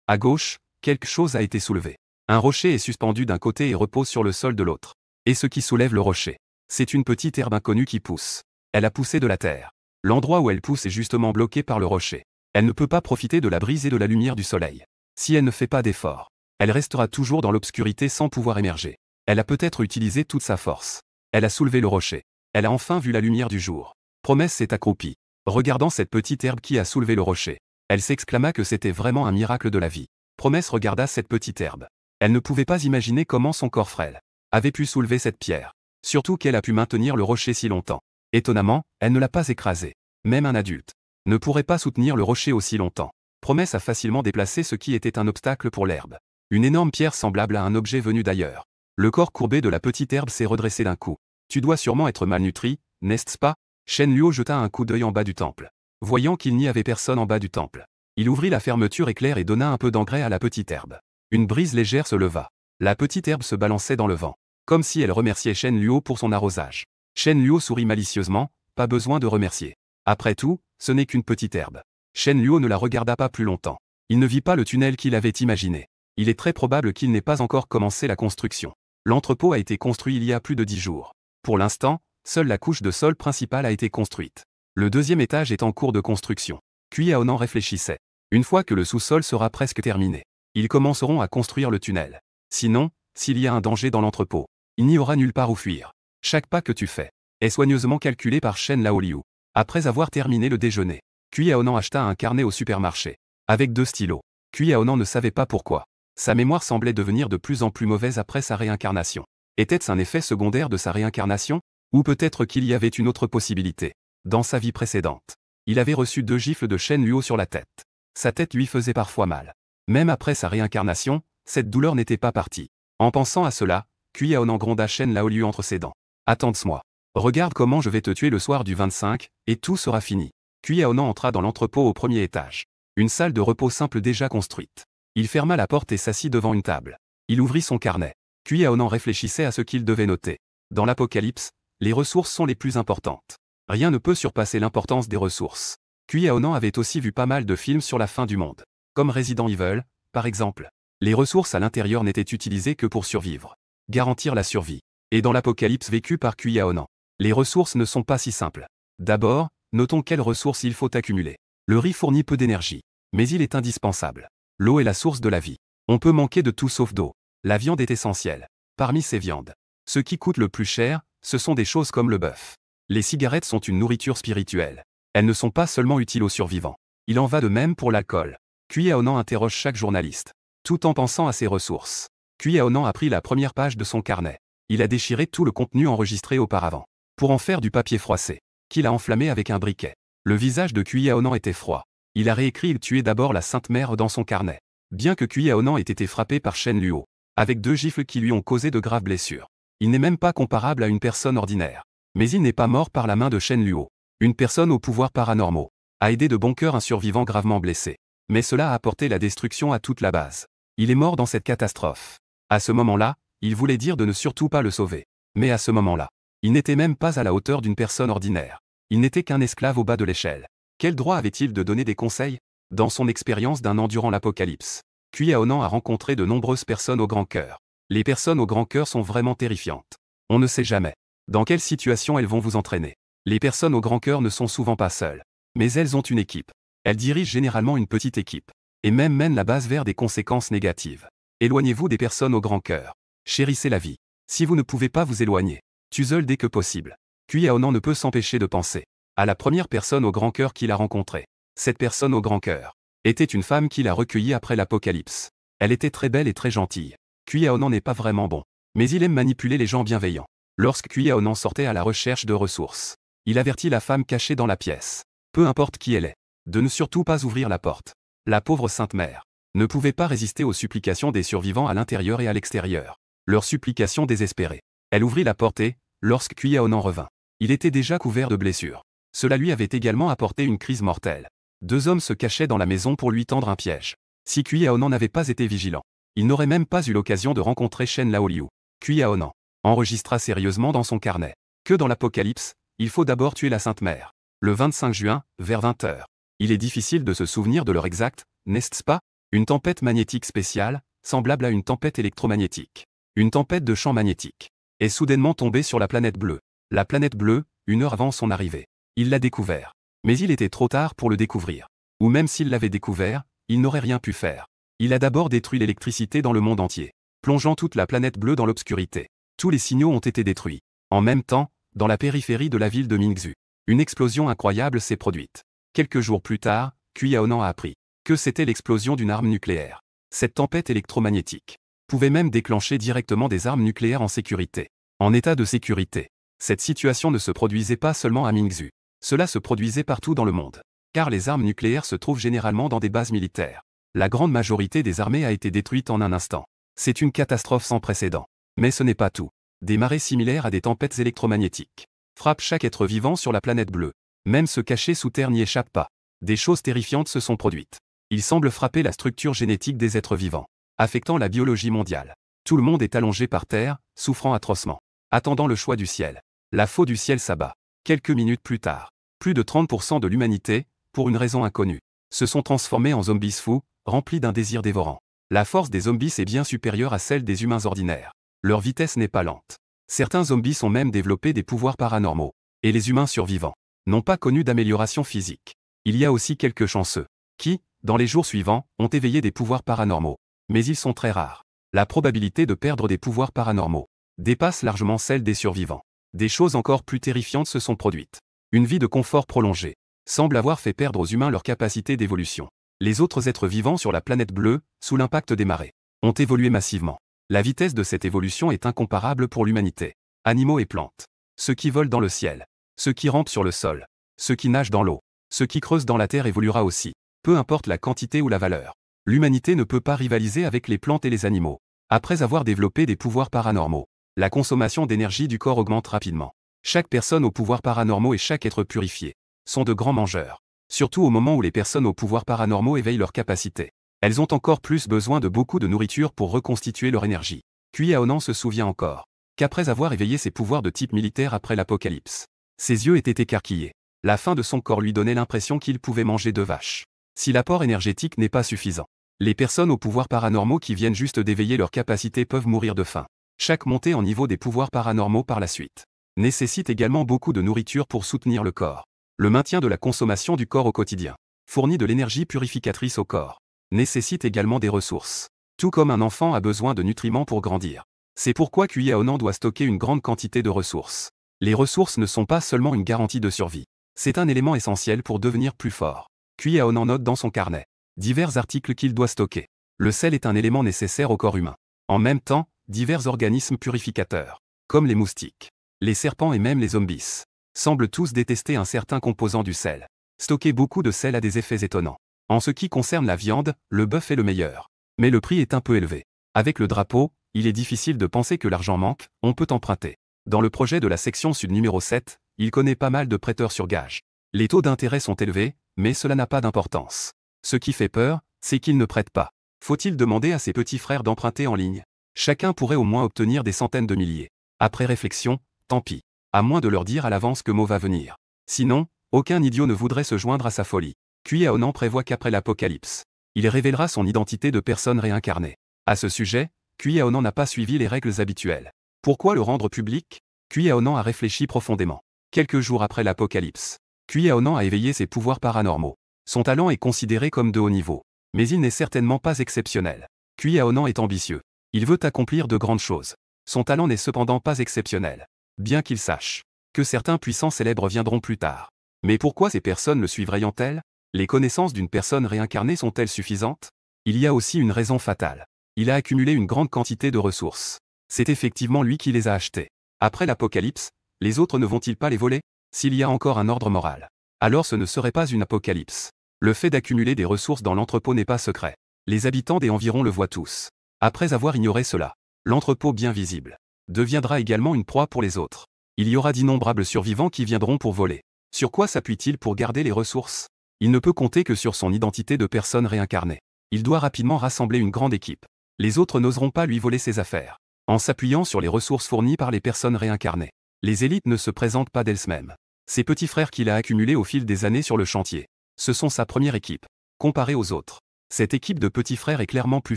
À gauche, quelque chose a été soulevé. Un rocher est suspendu d'un côté et repose sur le sol de l'autre. Et ce qui soulève le rocher, c'est une petite herbe inconnue qui pousse. Elle a poussé de la terre. L'endroit où elle pousse est justement bloqué par le rocher. Elle ne peut pas profiter de la brise et de la lumière du soleil. Si elle ne fait pas d'effort, elle restera toujours dans l'obscurité sans pouvoir émerger. Elle a peut-être utilisé toute sa force. Elle a soulevé le rocher. Elle a enfin vu la lumière du jour. Promesse s'est accroupie, regardant cette petite herbe qui a soulevé le rocher. Elle s'exclama que c'était vraiment un miracle de la vie. Promesse regarda cette petite herbe. Elle ne pouvait pas imaginer comment son corps frêle avait pu soulever cette pierre. Surtout qu'elle a pu maintenir le rocher si longtemps. Étonnamment, elle ne l'a pas écrasé. Même un adulte ne pourrait pas soutenir le rocher aussi longtemps. Promesse a facilement déplacé ce qui était un obstacle pour l'herbe. Une énorme pierre semblable à un objet venu d'ailleurs. Le corps courbé de la petite herbe s'est redressé d'un coup. Tu dois sûrement être malnutri, n'est-ce pas? Shen Luo jeta un coup d'œil en bas du temple. Voyant qu'il n'y avait personne en bas du temple, il ouvrit la fermeture éclair et donna un peu d'engrais à la petite herbe. Une brise légère se leva. La petite herbe se balançait dans le vent, comme si elle remerciait Shen Luo pour son arrosage. Shen Luo sourit malicieusement, pas besoin de remercier. Après tout, ce n'est qu'une petite herbe. Shen Luo ne la regarda pas plus longtemps. Il ne vit pas le tunnel qu'il avait imaginé. Il est très probable qu'il n'ait pas encore commencé la construction. L'entrepôt a été construit il y a plus de 10 jours. Pour l'instant, seule la couche de sol principale a été construite. Le deuxième étage est en cours de construction. Cui Aonan réfléchissait. Une fois que le sous-sol sera presque terminé, ils commenceront à construire le tunnel. Sinon, s'il y a un danger dans l'entrepôt, il n'y aura nulle part où fuir. Chaque pas que tu fais est soigneusement calculé par Shen Laoliu. Après avoir terminé le déjeuner, Cui Aonan acheta un carnet au supermarché, avec 2 stylos. Cui Aonan ne savait pas pourquoi. Sa mémoire semblait devenir de plus en plus mauvaise après sa réincarnation. Était-ce un effet secondaire de sa réincarnation? Ou peut-être qu'il y avait une autre possibilité. Dans sa vie précédente, il avait reçu 2 gifles de Shen Luo sur la tête. Sa tête lui faisait parfois mal. Même après sa réincarnation, cette douleur n'était pas partie. En pensant à cela, Cui Aonan gronda Shen Laoliu entre ses dents. Attends-moi. Regarde comment je vais te tuer le soir du 25, et tout sera fini. Cui Aonan entra dans l'entrepôt au premier étage. Une salle de repos simple déjà construite. Il ferma la porte et s'assit devant une table. Il ouvrit son carnet. Cui Aonan réfléchissait à ce qu'il devait noter. Dans l'Apocalypse, les ressources sont les plus importantes. Rien ne peut surpasser l'importance des ressources. Cui Aonan avait aussi vu pas mal de films sur la fin du monde. Comme Resident Evil, par exemple. Les ressources à l'intérieur n'étaient utilisées que pour survivre. Garantir la survie. Et dans l'Apocalypse vécu par Cui Aonan, les ressources ne sont pas si simples. D'abord, notons quelles ressources il faut accumuler. Le riz fournit peu d'énergie, mais il est indispensable. L'eau est la source de la vie. On peut manquer de tout sauf d'eau. La viande est essentielle. Parmi ces viandes, ce qui coûte le plus cher, ce sont des choses comme le bœuf. Les cigarettes sont une nourriture spirituelle. Elles ne sont pas seulement utiles aux survivants. Il en va de même pour l'alcool. Cui Aonan interroge chaque journaliste, tout en pensant à ses ressources. Cui Aonan a pris la première page de son carnet. Il a déchiré tout le contenu enregistré auparavant, pour en faire du papier froissé. qu'il a enflammé avec un briquet. Le visage de Cuyahonan était froid. Il a réécrit « Il tuait d'abord la Sainte Mère » dans son carnet. Bien que Cuyahonan ait été frappé par Shen Luo, avec 2 gifles qui lui ont causé de graves blessures, il n'est même pas comparable à une personne ordinaire. Mais il n'est pas mort par la main de Shen Luo. Une personne aux pouvoirs paranormaux a aidé de bon cœur un survivant gravement blessé. Mais cela a apporté la destruction à toute la base. Il est mort dans cette catastrophe. À ce moment-là, il voulait dire de ne surtout pas le sauver. Mais à ce moment-là, il n'était même pas à la hauteur d'une personne ordinaire. Il n'était qu'un esclave au bas de l'échelle. Quel droit avait-il de donner des conseils? Dans son expérience d'un an durant l'apocalypse, Cuyahonan a rencontré de nombreuses personnes au grand cœur. Les personnes au grand cœur sont vraiment terrifiantes. On ne sait jamais dans quelle situation elles vont vous entraîner. Les personnes au grand cœur ne sont souvent pas seules. Mais elles ont une équipe. Elles dirigent généralement une petite équipe. Et même mènent la base vers des conséquences négatives. Éloignez-vous des personnes au grand cœur. Chérissez la vie. Si vous ne pouvez pas vous éloigner, tuez-le dès que possible. Cuyahonan ne peut s'empêcher de penser à la première personne au grand cœur qu'il a rencontrée. Cette personne au grand cœur était une femme qu'il a recueillie après l'apocalypse. Elle était très belle et très gentille. Cuyahonan n'est pas vraiment bon. Mais il aime manipuler les gens bienveillants. Lorsque Cuyahonan sortait à la recherche de ressources, il avertit la femme cachée dans la pièce, peu importe qui elle est, de ne surtout pas ouvrir la porte. La pauvre Sainte Mère ne pouvait pas résister aux supplications des survivants à l'intérieur et à l'extérieur. Leurs supplications désespérées. Elle ouvrit la porte et, lorsque Cuyahonan revint, il était déjà couvert de blessures. Cela lui avait également apporté une crise mortelle. 2 hommes se cachaient dans la maison pour lui tendre un piège. Si Cuyahonan n'avait pas été vigilant, il n'aurait même pas eu l'occasion de rencontrer Shen Laoliu. Cuyahonan enregistra sérieusement dans son carnet que dans l'Apocalypse, il faut d'abord tuer la Sainte Mère. Le 25 juin, vers 20 h. Il est difficile de se souvenir de l'heure exacte, n'est-ce pas? Une tempête magnétique spéciale, semblable à une tempête électromagnétique. Une tempête de champs magnétiques est soudainement tombée sur la planète bleue. La planète bleue, 1 heure avant son arrivée. Il l'a découvert. Mais il était trop tard pour le découvrir. Ou même s'il l'avait découvert, il n'aurait rien pu faire. Il a d'abord détruit l'électricité dans le monde entier, plongeant toute la planète bleue dans l'obscurité. Tous les signaux ont été détruits. En même temps, dans la périphérie de la ville de Mingzhu, une explosion incroyable s'est produite. Quelques jours plus tard, Cuyahonan a appris que c'était l'explosion d'une arme nucléaire. Cette tempête électromagnétique pouvait même déclencher directement des armes nucléaires en sécurité. En état de sécurité. Cette situation ne se produisait pas seulement à Mingzhu. Cela se produisait partout dans le monde. Car les armes nucléaires se trouvent généralement dans des bases militaires. La grande majorité des armées a été détruite en un instant. C'est une catastrophe sans précédent. Mais ce n'est pas tout. Des marées similaires à des tempêtes électromagnétiques frappent chaque être vivant sur la planète bleue. Même ceux cachés sous terre n'y échappent pas. Des choses terrifiantes se sont produites. Ils semblent frapper la structure génétique des êtres vivants, affectant la biologie mondiale. Tout le monde est allongé par terre, souffrant atrocement, attendant le choix du ciel. La faute du ciel s'abat. Quelques minutes plus tard, plus de 30% de l'humanité, pour une raison inconnue, se sont transformés en zombies fous, remplis d'un désir dévorant. La force des zombies est bien supérieure à celle des humains ordinaires. Leur vitesse n'est pas lente. Certains zombies ont même développé des pouvoirs paranormaux. Et les humains survivants n'ont pas connu d'amélioration physique. Il y a aussi quelques chanceux qui, dans les jours suivants, ont éveillé des pouvoirs paranormaux. Mais ils sont très rares. La probabilité de perdre des pouvoirs paranormaux dépasse largement celle des survivants. Des choses encore plus terrifiantes se sont produites. Une vie de confort prolongée semble avoir fait perdre aux humains leur capacité d'évolution. Les autres êtres vivants sur la planète bleue, sous l'impact des marées, ont évolué massivement. La vitesse de cette évolution est incomparable pour l'humanité. Animaux et plantes. Ceux qui volent dans le ciel. Ceux qui rampent sur le sol. Ceux qui nagent dans l'eau. Ceux qui creusent dans la terre évoluera aussi. Peu importe la quantité ou la valeur. L'humanité ne peut pas rivaliser avec les plantes et les animaux. Après avoir développé des pouvoirs paranormaux, la consommation d'énergie du corps augmente rapidement. Chaque personne aux pouvoirs paranormaux et chaque être purifié sont de grands mangeurs. Surtout au moment où les personnes aux pouvoirs paranormaux éveillent leurs capacités. Elles ont encore plus besoin de beaucoup de nourriture pour reconstituer leur énergie. Cuyahonan se souvient encore qu'après avoir éveillé ses pouvoirs de type militaire après l'apocalypse, ses yeux étaient écarquillés. La faim de son corps lui donnait l'impression qu'il pouvait manger 2 vaches. Si l'apport énergétique n'est pas suffisant, les personnes aux pouvoirs paranormaux qui viennent juste d'éveiller leurs capacités peuvent mourir de faim. Chaque montée en niveau des pouvoirs paranormaux par la suite nécessite également beaucoup de nourriture pour soutenir le corps. Le maintien de la consommation du corps au quotidien fournit de l'énergie purificatrice au corps, nécessite également des ressources. Tout comme un enfant a besoin de nutriments pour grandir. C'est pourquoi Cuyahonan doit stocker une grande quantité de ressources. Les ressources ne sont pas seulement une garantie de survie. C'est un élément essentiel pour devenir plus fort. Cuyahonan note dans son carnet divers articles qu'il doit stocker. Le sel est un élément nécessaire au corps humain. En même temps, divers organismes purificateurs, comme les moustiques, les serpents et même les zombies, semblent tous détester un certain composant du sel. Stocker beaucoup de sel a des effets étonnants. En ce qui concerne la viande, le bœuf est le meilleur. Mais le prix est un peu élevé. Avec le drapeau, il est difficile de penser que l'argent manque, on peut emprunter. Dans le projet de la section sud numéro 7, il connaît pas mal de prêteurs sur gage. Les taux d'intérêt sont élevés, mais cela n'a pas d'importance. Ce qui fait peur, c'est qu'ils ne prêtent pas. Faut-il demander à ses petits frères d'emprunter en ligne? Chacun pourrait au moins obtenir des centaines de milliers. Après réflexion, tant pis. À moins de leur dire à l'avance que mot va venir. Sinon, aucun idiot ne voudrait se joindre à sa folie. QAnon prévoit qu'après l'apocalypse, il révélera son identité de personne réincarnée. À ce sujet, QAnon n'a pas suivi les règles habituelles. Pourquoi le rendre public? QAnon a réfléchi profondément. Quelques jours après l'apocalypse, QAnon a éveillé ses pouvoirs paranormaux. Son talent est considéré comme de haut niveau. Mais il n'est certainement pas exceptionnel. QAnon est ambitieux. Il veut accomplir de grandes choses. Son talent n'est cependant pas exceptionnel. Bien qu'il sache que certains puissants célèbres viendront plus tard. Mais pourquoi ces personnes le suivraient-elles? Les connaissances d'une personne réincarnée sont-elles suffisantes? Il y a aussi une raison fatale. Il a accumulé une grande quantité de ressources. C'est effectivement lui qui les a achetées. Après l'apocalypse, les autres ne vont-ils pas les voler? S'il y a encore un ordre moral, alors ce ne serait pas une apocalypse. Le fait d'accumuler des ressources dans l'entrepôt n'est pas secret. Les habitants des environs le voient tous. Après avoir ignoré cela, l'entrepôt bien visible deviendra également une proie pour les autres. Il y aura d'innombrables survivants qui viendront pour voler. Sur quoi s'appuie-t-il pour garder les ressources? Il ne peut compter que sur son identité de personne réincarnée. Il doit rapidement rassembler une grande équipe. Les autres n'oseront pas lui voler ses affaires. En s'appuyant sur les ressources fournies par les personnes réincarnées, les élites ne se présentent pas d'elles-mêmes. Ces petits frères qu'il a accumulés au fil des années sur le chantier, ce sont sa première équipe. Comparée aux autres, cette équipe de petits frères est clairement plus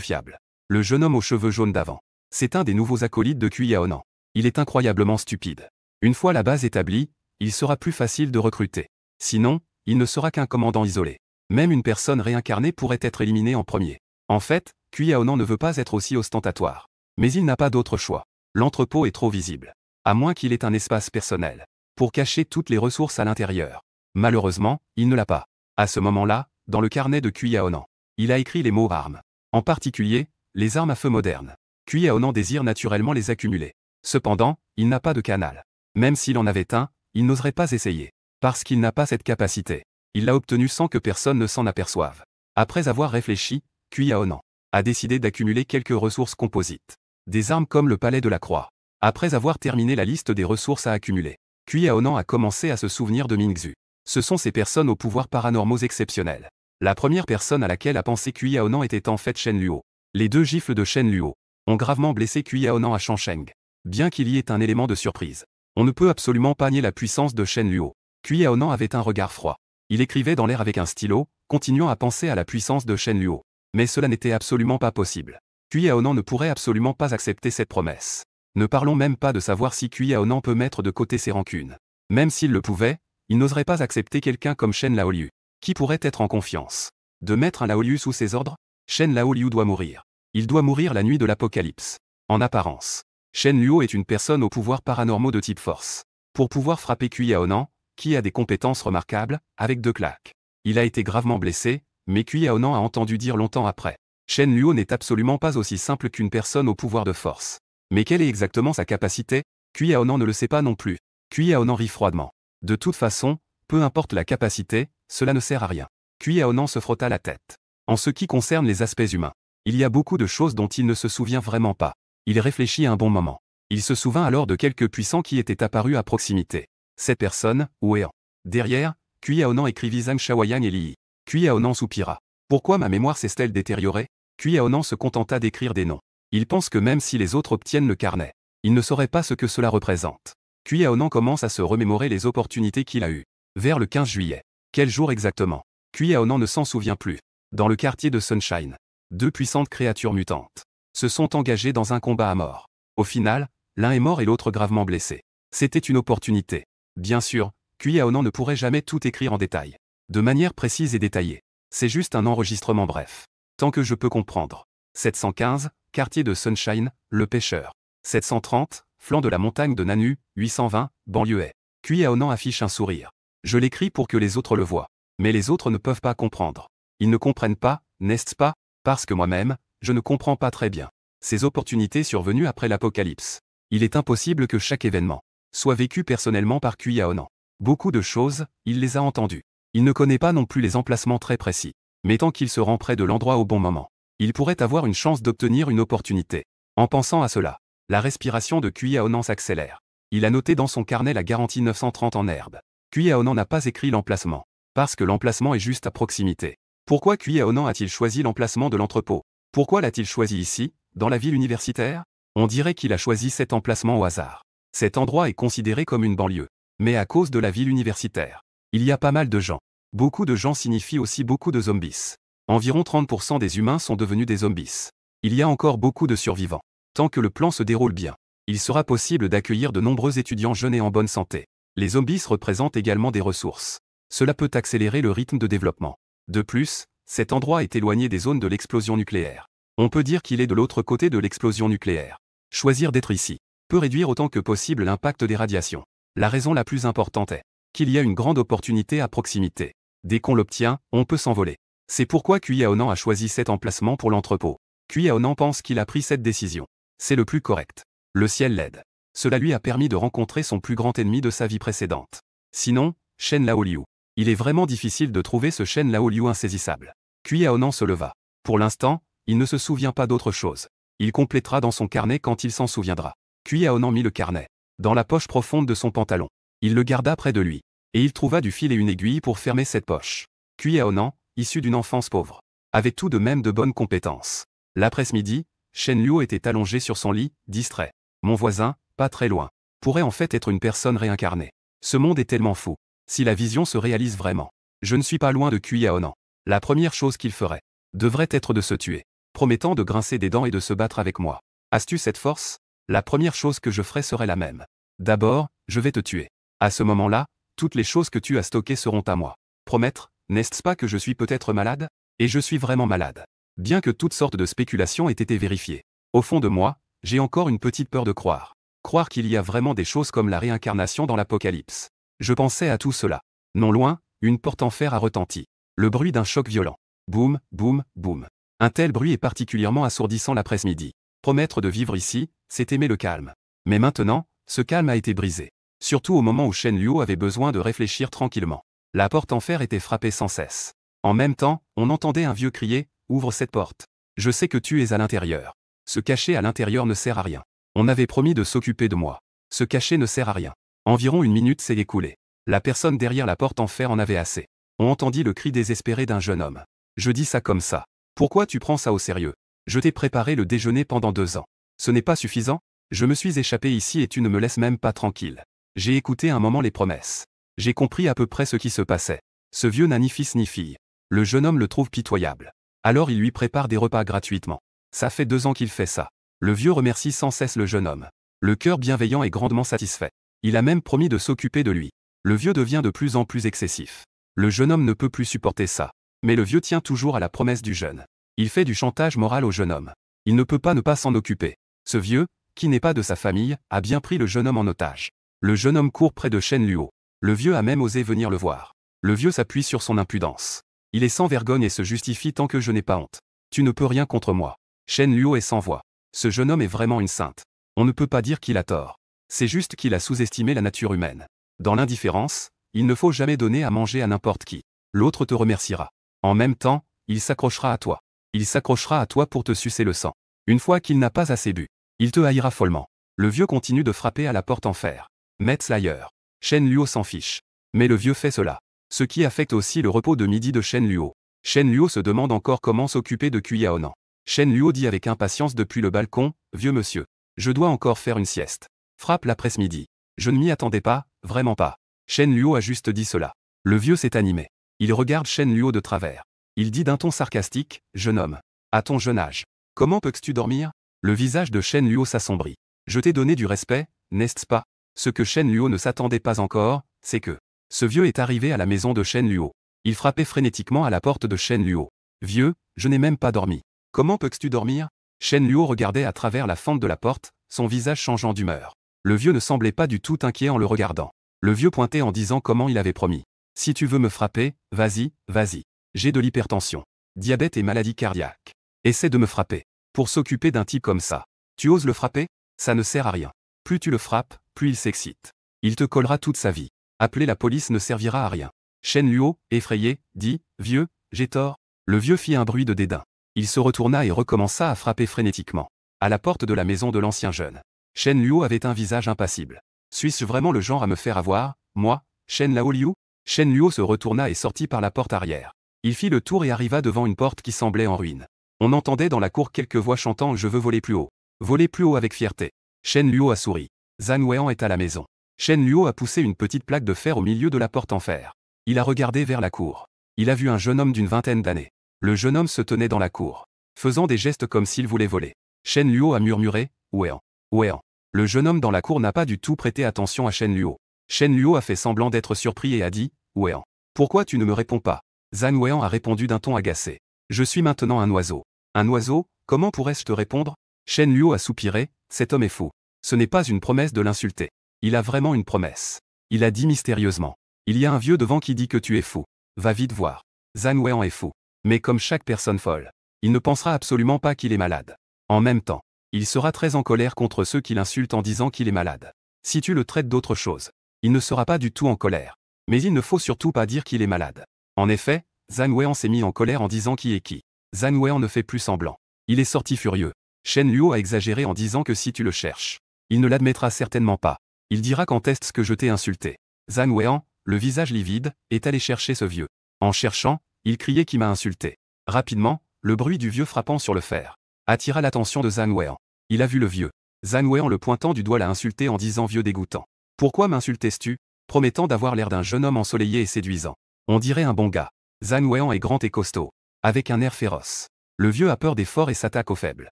fiable. Le jeune homme aux cheveux jaunes d'avant, c'est un des nouveaux acolytes de QAnon. Il est incroyablement stupide. Une fois la base établie, il sera plus facile de recruter. Sinon, il ne sera qu'un commandant isolé. Même une personne réincarnée pourrait être éliminée en premier. En fait, QAnon ne veut pas être aussi ostentatoire. Mais il n'a pas d'autre choix. L'entrepôt est trop visible. À moins qu'il ait un espace personnel pour cacher toutes les ressources à l'intérieur. Malheureusement, il ne l'a pas. À ce moment-là, dans le carnet de QAnon, il a écrit les mots armes. En particulier, les armes à feu modernes. QAnon désire naturellement les accumuler. Cependant, il n'a pas de canal. Même s'il en avait un, il n'oserait pas essayer. Parce qu'il n'a pas cette capacité. Il l'a obtenu sans que personne ne s'en aperçoive. Après avoir réfléchi, QAnon a décidé d'accumuler quelques ressources composites. Des armes comme le palais de la croix. Après avoir terminé la liste des ressources à accumuler, QAnon a commencé à se souvenir de Mingzhu. Ce sont ces personnes aux pouvoirs paranormaux exceptionnels. La première personne à laquelle a pensé QAnon était en fait Shen Luo. Les deux gifles de Shen Luo ont gravement blessé QAnon à Changsheng. Bien qu'il y ait un élément de surprise, on ne peut absolument pas nier la puissance de Shen Luo. QAnon avait un regard froid. Il écrivait dans l'air avec un stylo, continuant à penser à la puissance de Shen Luo. Mais cela n'était absolument pas possible. QAnon ne pourrait absolument pas accepter cette promesse. Ne parlons même pas de savoir si QAnon peut mettre de côté ses rancunes. Même s'il le pouvait, il n'oserait pas accepter quelqu'un comme Shen Laoliu, qui pourrait être en confiance. De mettre un Laoliu sous ses ordres? Shen Laoliu doit mourir. Il doit mourir la nuit de l'apocalypse. En apparence, Shen Luo est une personne aux pouvoirs paranormaux de type force. Pour pouvoir frapper QAnon, qui a des compétences remarquables, avec 2 claques. Il a été gravement blessé, mais QAnon a entendu dire longtemps après. Shen Luo n'est absolument pas aussi simple qu'une personne au pouvoir de force. Mais quelle est exactement sa capacité? QAnon ne le sait pas non plus. QAnon rit froidement. De toute façon, peu importe la capacité, cela ne sert à rien. QAnon se frotta la tête. En ce qui concerne les aspects humains, il y a beaucoup de choses dont il ne se souvient vraiment pas. Il réfléchit un bon moment. Il se souvint alors de quelques puissants qui étaient apparus à proximité. Cette personne, Ouéan. Derrière, QAnon écrivit Zhang Shaoyang et Li. QAnon soupira. Pourquoi ma mémoire s'est-elle détériorée? QAnon se contenta d'écrire des noms. Il pense que même si les autres obtiennent le carnet, il ne saurait pas ce que cela représente. QAnon commence à se remémorer les opportunités qu'il a eues. Vers le 15 juillet. Quel jour exactement? QAnon ne s'en souvient plus. Dans le quartier de Sunshine, 2 puissantes créatures mutantes se sont engagées dans un combat à mort. Au final, l'un est mort et l'autre gravement blessé. C'était une opportunité. Bien sûr, QAnon ne pourrait jamais tout écrire en détail. De manière précise et détaillée. C'est juste un enregistrement bref. Tant que je peux comprendre. 715, quartier de Sunshine, le pêcheur. 730, flanc de la montagne de Nanu, 820, banlieue. QAnon affiche un sourire. Je l'écris pour que les autres le voient. Mais les autres ne peuvent pas comprendre. Ils ne comprennent pas, n'est-ce pas? Parce que moi-même, je ne comprends pas très bien. Ces opportunités survenues après l'apocalypse. Il est impossible que chaque événement soit vécu personnellement par QAnon. Beaucoup de choses, il les a entendues. Il ne connaît pas non plus les emplacements très précis. Mais tant qu'il se rend près de l'endroit au bon moment, il pourrait avoir une chance d'obtenir une opportunité. En pensant à cela, la respiration de Kui Aonan s'accélère. Il a noté dans son carnet la garantie 930 en herbe. Kui Aonan n'a pas écrit l'emplacement, parce que l'emplacement est juste à proximité. Pourquoi Kui Aonan a-t-il choisi l'emplacement de l'entrepôt? Pourquoi l'a-t-il choisi ici, dans la ville universitaire? On dirait qu'il a choisi cet emplacement au hasard. Cet endroit est considéré comme une banlieue. Mais à cause de la ville universitaire, il y a pas mal de gens. Beaucoup de gens signifie aussi beaucoup de zombies. Environ 30% des humains sont devenus des zombies. Il y a encore beaucoup de survivants. Tant que le plan se déroule bien, il sera possible d'accueillir de nombreux étudiants jeunes et en bonne santé. Les zombies représentent également des ressources. Cela peut accélérer le rythme de développement. De plus, cet endroit est éloigné des zones de l'explosion nucléaire. On peut dire qu'il est de l'autre côté de l'explosion nucléaire. Choisir d'être ici peut réduire autant que possible l'impact des radiations. La raison la plus importante est qu'il y a une grande opportunité à proximité. Dès qu'on l'obtient, on peut s'envoler. C'est pourquoi Kui Aonan a choisi cet emplacement pour l'entrepôt. Kui Aonan pense qu'il a pris cette décision. C'est le plus correct. Le ciel l'aide. Cela lui a permis de rencontrer son plus grand ennemi de sa vie précédente. Sinon, Shen Laoliu. Il est vraiment difficile de trouver ce Shen Laoliu insaisissable. Kui Aonan se leva. Pour l'instant, il ne se souvient pas d'autre chose. Il complétera dans son carnet quand il s'en souviendra. Kui Aonan mit le carnet dans la poche profonde de son pantalon. Il le garda près de lui. Et il trouva du fil et une aiguille pour fermer cette poche. Kui Aonan, issu d'une enfance pauvre, avait tout de même de bonnes compétences. L'après-midi, Shen Luo était allongé sur son lit, distrait. Mon voisin, pas très loin, pourrait en fait être une personne réincarnée. Ce monde est tellement fou. Si la vision se réalise vraiment, je ne suis pas loin de Kui Aonan. La première chose qu'il ferait devrait être de se tuer, promettant de grincer des dents et de se battre avec moi. As-tu cette force? La première chose que je ferais serait la même. D'abord, je vais te tuer. À ce moment-là, toutes les choses que tu as stockées seront à moi. Promettre, n'est-ce pas que je suis peut-être malade? Et je suis vraiment malade. Bien que toutes sortes de spéculations aient été vérifiées. Au fond de moi, j'ai encore une petite peur de croire. Croire qu'il y a vraiment des choses comme la réincarnation dans l'Apocalypse. Je pensais à tout cela. Non loin, une porte en fer a retenti. Le bruit d'un choc violent. Boum, boum, boum. Un tel bruit est particulièrement assourdissant l'après-midi. Promettre de vivre ici, c'est aimer le calme. Mais maintenant, ce calme a été brisé. Surtout au moment où Shen Luo avait besoin de réfléchir tranquillement. La porte en fer était frappée sans cesse. En même temps, on entendait un vieux crier « Ouvre cette porte. Je sais que tu es à l'intérieur. » Se cacher à l'intérieur ne sert à rien. On avait promis de s'occuper de moi. Se cacher ne sert à rien. Environ une minute s'est écoulée. La personne derrière la porte en fer en avait assez. On entendit le cri désespéré d'un jeune homme. Je dis ça comme ça. Pourquoi tu prends ça au sérieux? Je t'ai préparé le déjeuner pendant 2 ans. Ce n'est pas suffisant? Je me suis échappé ici et tu ne me laisses même pas tranquille. J'ai écouté un moment les promesses. J'ai compris à peu près ce qui se passait. Ce vieux n'a ni fils ni fille. Le jeune homme le trouve pitoyable. Alors il lui prépare des repas gratuitement. Ça fait 2 ans qu'il fait ça. Le vieux remercie sans cesse le jeune homme. Le cœur bienveillant est grandement satisfait. Il a même promis de s'occuper de lui. Le vieux devient de plus en plus excessif. Le jeune homme ne peut plus supporter ça. Mais le vieux tient toujours à la promesse du jeune. Il fait du chantage moral au jeune homme. Il ne peut pas ne pas s'en occuper. Ce vieux, qui n'est pas de sa famille, a bien pris le jeune homme en otage. Le jeune homme court près de Shen Luo. Le vieux a même osé venir le voir. Le vieux s'appuie sur son impudence. Il est sans vergogne et se justifie tant que je n'ai pas honte. Tu ne peux rien contre moi. Shen Luo est sans voix. Ce jeune homme est vraiment une sainte. On ne peut pas dire qu'il a tort. C'est juste qu'il a sous-estimé la nature humaine. Dans l'indifférence, il ne faut jamais donner à manger à n'importe qui. L'autre te remerciera. En même temps, il s'accrochera à toi. Il s'accrochera à toi pour te sucer le sang. Une fois qu'il n'a pas assez bu, il te haïra follement. Le vieux continue de frapper à la porte en fer. Metzlayer. Shen Luo s'en fiche. Mais le vieux fait cela. Ce qui affecte aussi le repos de midi de Shen Luo. Shen Luo se demande encore comment s'occuper de Kui Aonan. Shen Luo dit avec impatience depuis le balcon, « Vieux monsieur, je dois encore faire une sieste. » Frappe l'après-midi. Je ne m'y attendais pas, vraiment pas. Shen Luo a juste dit cela. Le vieux s'est animé. Il regarde Shen Luo de travers. Il dit d'un ton sarcastique, « Jeune homme, à ton jeune âge, comment peux-tu dormir ?» Le visage de Shen Luo s'assombrit. Je t'ai donné du respect, n'est-ce pas? Ce que Shen Luo ne s'attendait pas encore, c'est que ce vieux est arrivé à la maison de Shen Luo. Il frappait frénétiquement à la porte de Shen Luo. « Vieux, je n'ai même pas dormi. Comment peux-tu dormir ?» Shen Luo regardait à travers la fente de la porte, son visage changeant d'humeur. Le vieux ne semblait pas du tout inquiet en le regardant. Le vieux pointait en disant comment il avait promis. « Si tu veux me frapper, vas-y, vas-y. J'ai de l'hypertension, diabète et maladie cardiaque. Essaie de me frapper. Pour s'occuper d'un type comme ça. Tu oses le frapper? Ça ne sert à rien. Plus tu le frappes, plus il s'excite. Il te collera toute sa vie. Appeler la police ne servira à rien. Shen Luo, effrayé, dit, vieux, j'ai tort. Le vieux fit un bruit de dédain. Il se retourna et recommença à frapper frénétiquement. À la porte de la maison de l'ancien jeune. Shen Luo avait un visage impassible. Suis-je vraiment le genre à me faire avoir, moi, Shen Laoliu? Shen Luo se retourna et sortit par la porte arrière. Il fit le tour et arriva devant une porte qui semblait en ruine. On entendait dans la cour quelques voix chantant « Je veux voler plus haut ». Voler plus haut avec fierté. Shen Luo a souri. Zhan Weian est à la maison. Shen Luo a poussé une petite plaque de fer au milieu de la porte en fer. Il a regardé vers la cour. Il a vu un jeune homme d'une vingtaine d'années. Le jeune homme se tenait dans la cour, faisant des gestes comme s'il voulait voler. Shen Luo a murmuré « Weian, Weian ». Le jeune homme dans la cour n'a pas du tout prêté attention à Shen Luo. Shen Luo a fait semblant d'être surpris et a dit « Weian, pourquoi tu ne me réponds pas ?» Zhan Weian a répondu d'un ton agacé. « Je suis maintenant un oiseau. » « Un oiseau, comment pourrais-je te répondre ?» Shen Luo a soupiré, « Cet homme est fou. Ce n'est pas une promesse de l'insulter. Il a vraiment une promesse. » Il a dit mystérieusement. « Il y a un vieux devant qui dit que tu es fou. Va vite voir. » Zhan Weian est fou. Mais comme chaque personne folle, il ne pensera absolument pas qu'il est malade. En même temps, il sera très en colère contre ceux qui l'insultent en disant qu'il est malade. Si tu le traites d'autre chose, il ne sera pas du tout en colère. Mais il ne faut surtout pas dire qu'il est malade. En effet, Zhan Weian s'est mis en colère en disant qui est qui. Zhan Weian ne fait plus semblant. Il est sorti furieux. Shen Luo a exagéré en disant que si tu le cherches, il ne l'admettra certainement pas. Il dira quand est-ce que je t'ai insulté. Zhan Weian, le visage livide, est allé chercher ce vieux. En cherchant, il criait qui m'a insulté. Rapidement, le bruit du vieux frappant sur le fer attira l'attention de Zhan Weian. Il a vu le vieux. Zhan Weian le pointant du doigt l'a insulté en disant vieux dégoûtant. Pourquoi m'insultais-tu? Promettant d'avoir l'air d'un jeune homme ensoleillé et séduisant. On dirait un bon gars. Zhan Weian est grand et costaud, avec un air féroce. Le vieux a peur des forts et s'attaque aux faibles.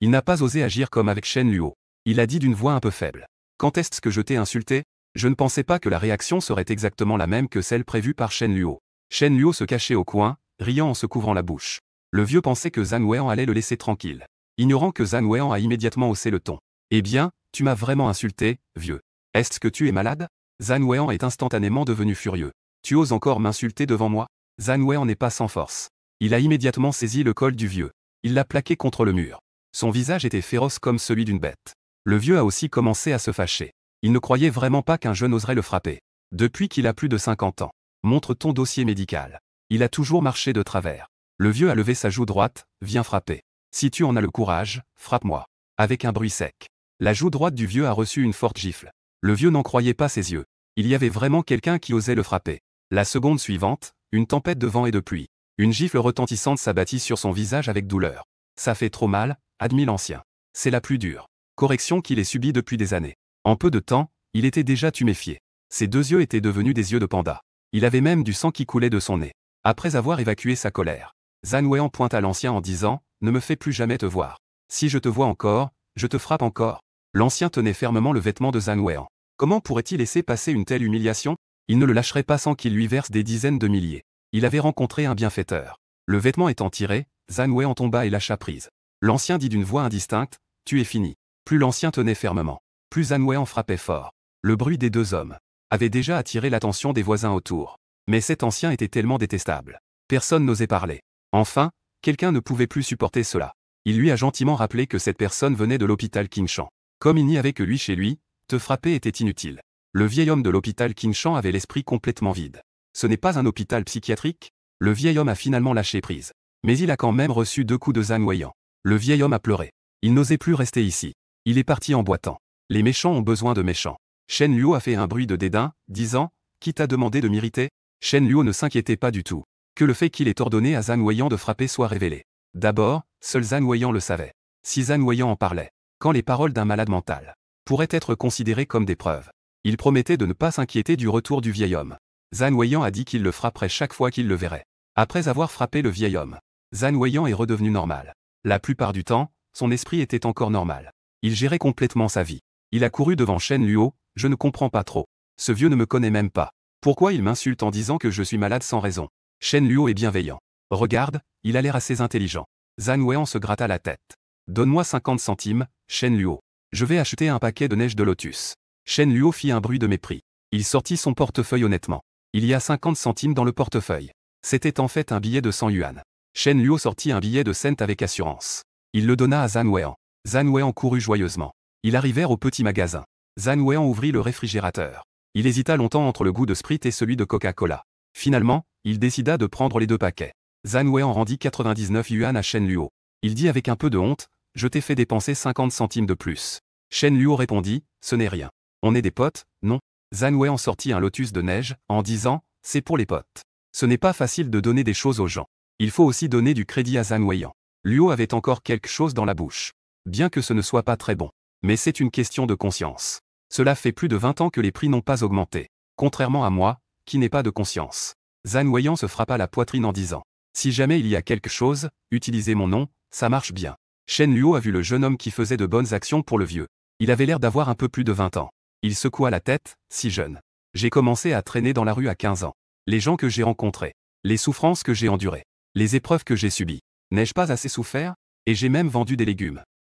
Il n'a pas osé agir comme avec Shen Luo. Il a dit d'une voix un peu faible. Quand est-ce que je t'ai insulté? Je ne pensais pas que la réaction serait exactement la même que celle prévue par Shen Luo. Shen Luo se cachait au coin, riant en se couvrant la bouche. Le vieux pensait que Zhan Weian allait le laisser tranquille. Ignorant que Zhan Weian a immédiatement haussé le ton. Eh bien, tu m'as vraiment insulté, vieux. Est-ce que tu es malade? Zhan Weian est instantanément devenu furieux. Tu oses encore m'insulter devant moi? Zhan Weian n'est pas sans force. Il a immédiatement saisi le col du vieux. Il l'a plaqué contre le mur. Son visage était féroce comme celui d'une bête. Le vieux a aussi commencé à se fâcher. Il ne croyait vraiment pas qu'un jeune oserait le frapper. Depuis qu'il a plus de 50 ans. Montre ton dossier médical. Il a toujours marché de travers. Le vieux a levé sa joue droite, viens frapper. Si tu en as le courage, frappe-moi. Avec un bruit sec. La joue droite du vieux a reçu une forte gifle. Le vieux n'en croyait pas ses yeux. Il y avait vraiment quelqu'un qui osait le frapper. La seconde suivante, une tempête de vent et de pluie. Une gifle retentissante s'abattit sur son visage avec douleur. Ça fait trop mal, admit l'ancien. C'est la plus dure correction qu'il ait subie depuis des années. En peu de temps, il était déjà tuméfié. Ses deux yeux étaient devenus des yeux de panda. Il avait même du sang qui coulait de son nez. Après avoir évacué sa colère, Zhan Weian pointe à l'ancien en disant « Ne me fais plus jamais te voir. Si je te vois encore, je te frappe encore. » L'ancien tenait fermement le vêtement de Zhan Weian. Comment pourrait-il laisser passer une telle humiliation? Il ne le lâcherait pas sans qu'il lui verse des dizaines de milliers. Il avait rencontré un bienfaiteur. Le vêtement étant tiré, Zhan Weian tomba et lâcha prise. L'ancien dit d'une voix indistincte « Tu es fini. » Plus l'ancien tenait fermement, plus Zhan Weian frappait fort. Le bruit des deux hommes avait déjà attiré l'attention des voisins autour. Mais cet ancien était tellement détestable. Personne n'osait parler. Enfin, quelqu'un ne pouvait plus supporter cela. Il lui a gentiment rappelé que cette personne venait de l'hôpital Qingshan. Comme il n'y avait que lui chez lui, te frapper était inutile. Le vieil homme de l'hôpital Qingshan avait l'esprit complètement vide. Ce n'est pas un hôpital psychiatrique? Le vieil homme a finalement lâché prise. Mais il a quand même reçu 2 coups de Zhan Weian. Le vieil homme a pleuré. Il n'osait plus rester ici. Il est parti en boitant. Les méchants ont besoin de méchants. Shen Luo a fait un bruit de dédain, disant « Qui t'a demandé de m'irriter ?» Shen Luo ne s'inquiétait pas du tout. Que le fait qu'il ait ordonné à Zhan Weian de frapper soit révélé. D'abord, seul Zhan Weian le savait. Si Zhan Weian en parlait, quand les paroles d'un malade mental pourraient être considérées comme des preuves, il promettait de ne pas s'inquiéter du retour du vieil homme. Zhan Weian a dit qu'il le frapperait chaque fois qu'il le verrait. Après avoir frappé le vieil homme, Zhan Weian est redevenu normal. La plupart du temps, son esprit était encore normal. Il gérait complètement sa vie. Il a couru devant Shen Luo, je ne comprends pas trop. Ce vieux ne me connaît même pas. Pourquoi il m'insulte en disant que je suis malade sans raison? Shen Luo est bienveillant. Regarde, il a l'air assez intelligent. Zhan Weian se gratta la tête. Donne-moi 50 centimes, Shen Luo. Je vais acheter un paquet de neige de lotus. Shen Luo fit un bruit de mépris. Il sortit son portefeuille honnêtement. Il y a 50 centimes dans le portefeuille. C'était en fait un billet de 100 yuan. Shen Luo sortit un billet de cent avec assurance. Il le donna à Zhan Weian. Zhan Weian courut joyeusement. Ils arrivèrent au petit magasin. Zhan Weian ouvrit le réfrigérateur. Il hésita longtemps entre le goût de Sprite et celui de Coca-Cola. Finalement, il décida de prendre les 2 paquets. Zhang Wei en rendit 99 yuan à Shen Luo. Il dit avec un peu de honte, « Je t'ai fait dépenser 50 centimes de plus. » Shen Luo répondit, « Ce n'est rien. On est des potes, non ?» Zhang Wei en sortit un lotus de neige, en disant, « C'est pour les potes. » Ce n'est pas facile de donner des choses aux gens. Il faut aussi donner du crédit à Zhang Weiyan. Luo avait encore quelque chose dans la bouche. Bien que ce ne soit pas très bon. Mais c'est une question de conscience. Cela fait plus de 20 ans que les prix n'ont pas augmenté. Contrairement à moi, qui n'ai pas de conscience. Zhang Weiyan se frappa la poitrine en disant, « Si jamais il y a quelque chose, utilisez mon nom, ça marche bien. » Shen Luo a vu le jeune homme qui faisait de bonnes actions pour le vieux. Il avait l'air d'avoir un peu plus de 20 ans. Il secoua la tête, si jeune. J'ai commencé à traîner dans la rue à 15 ans. Les gens que j'ai rencontrés. Les souffrances que j'ai endurées. Les épreuves que j'ai subies. N'ai-je pas assez souffert? Et j'ai même vendu des légumes.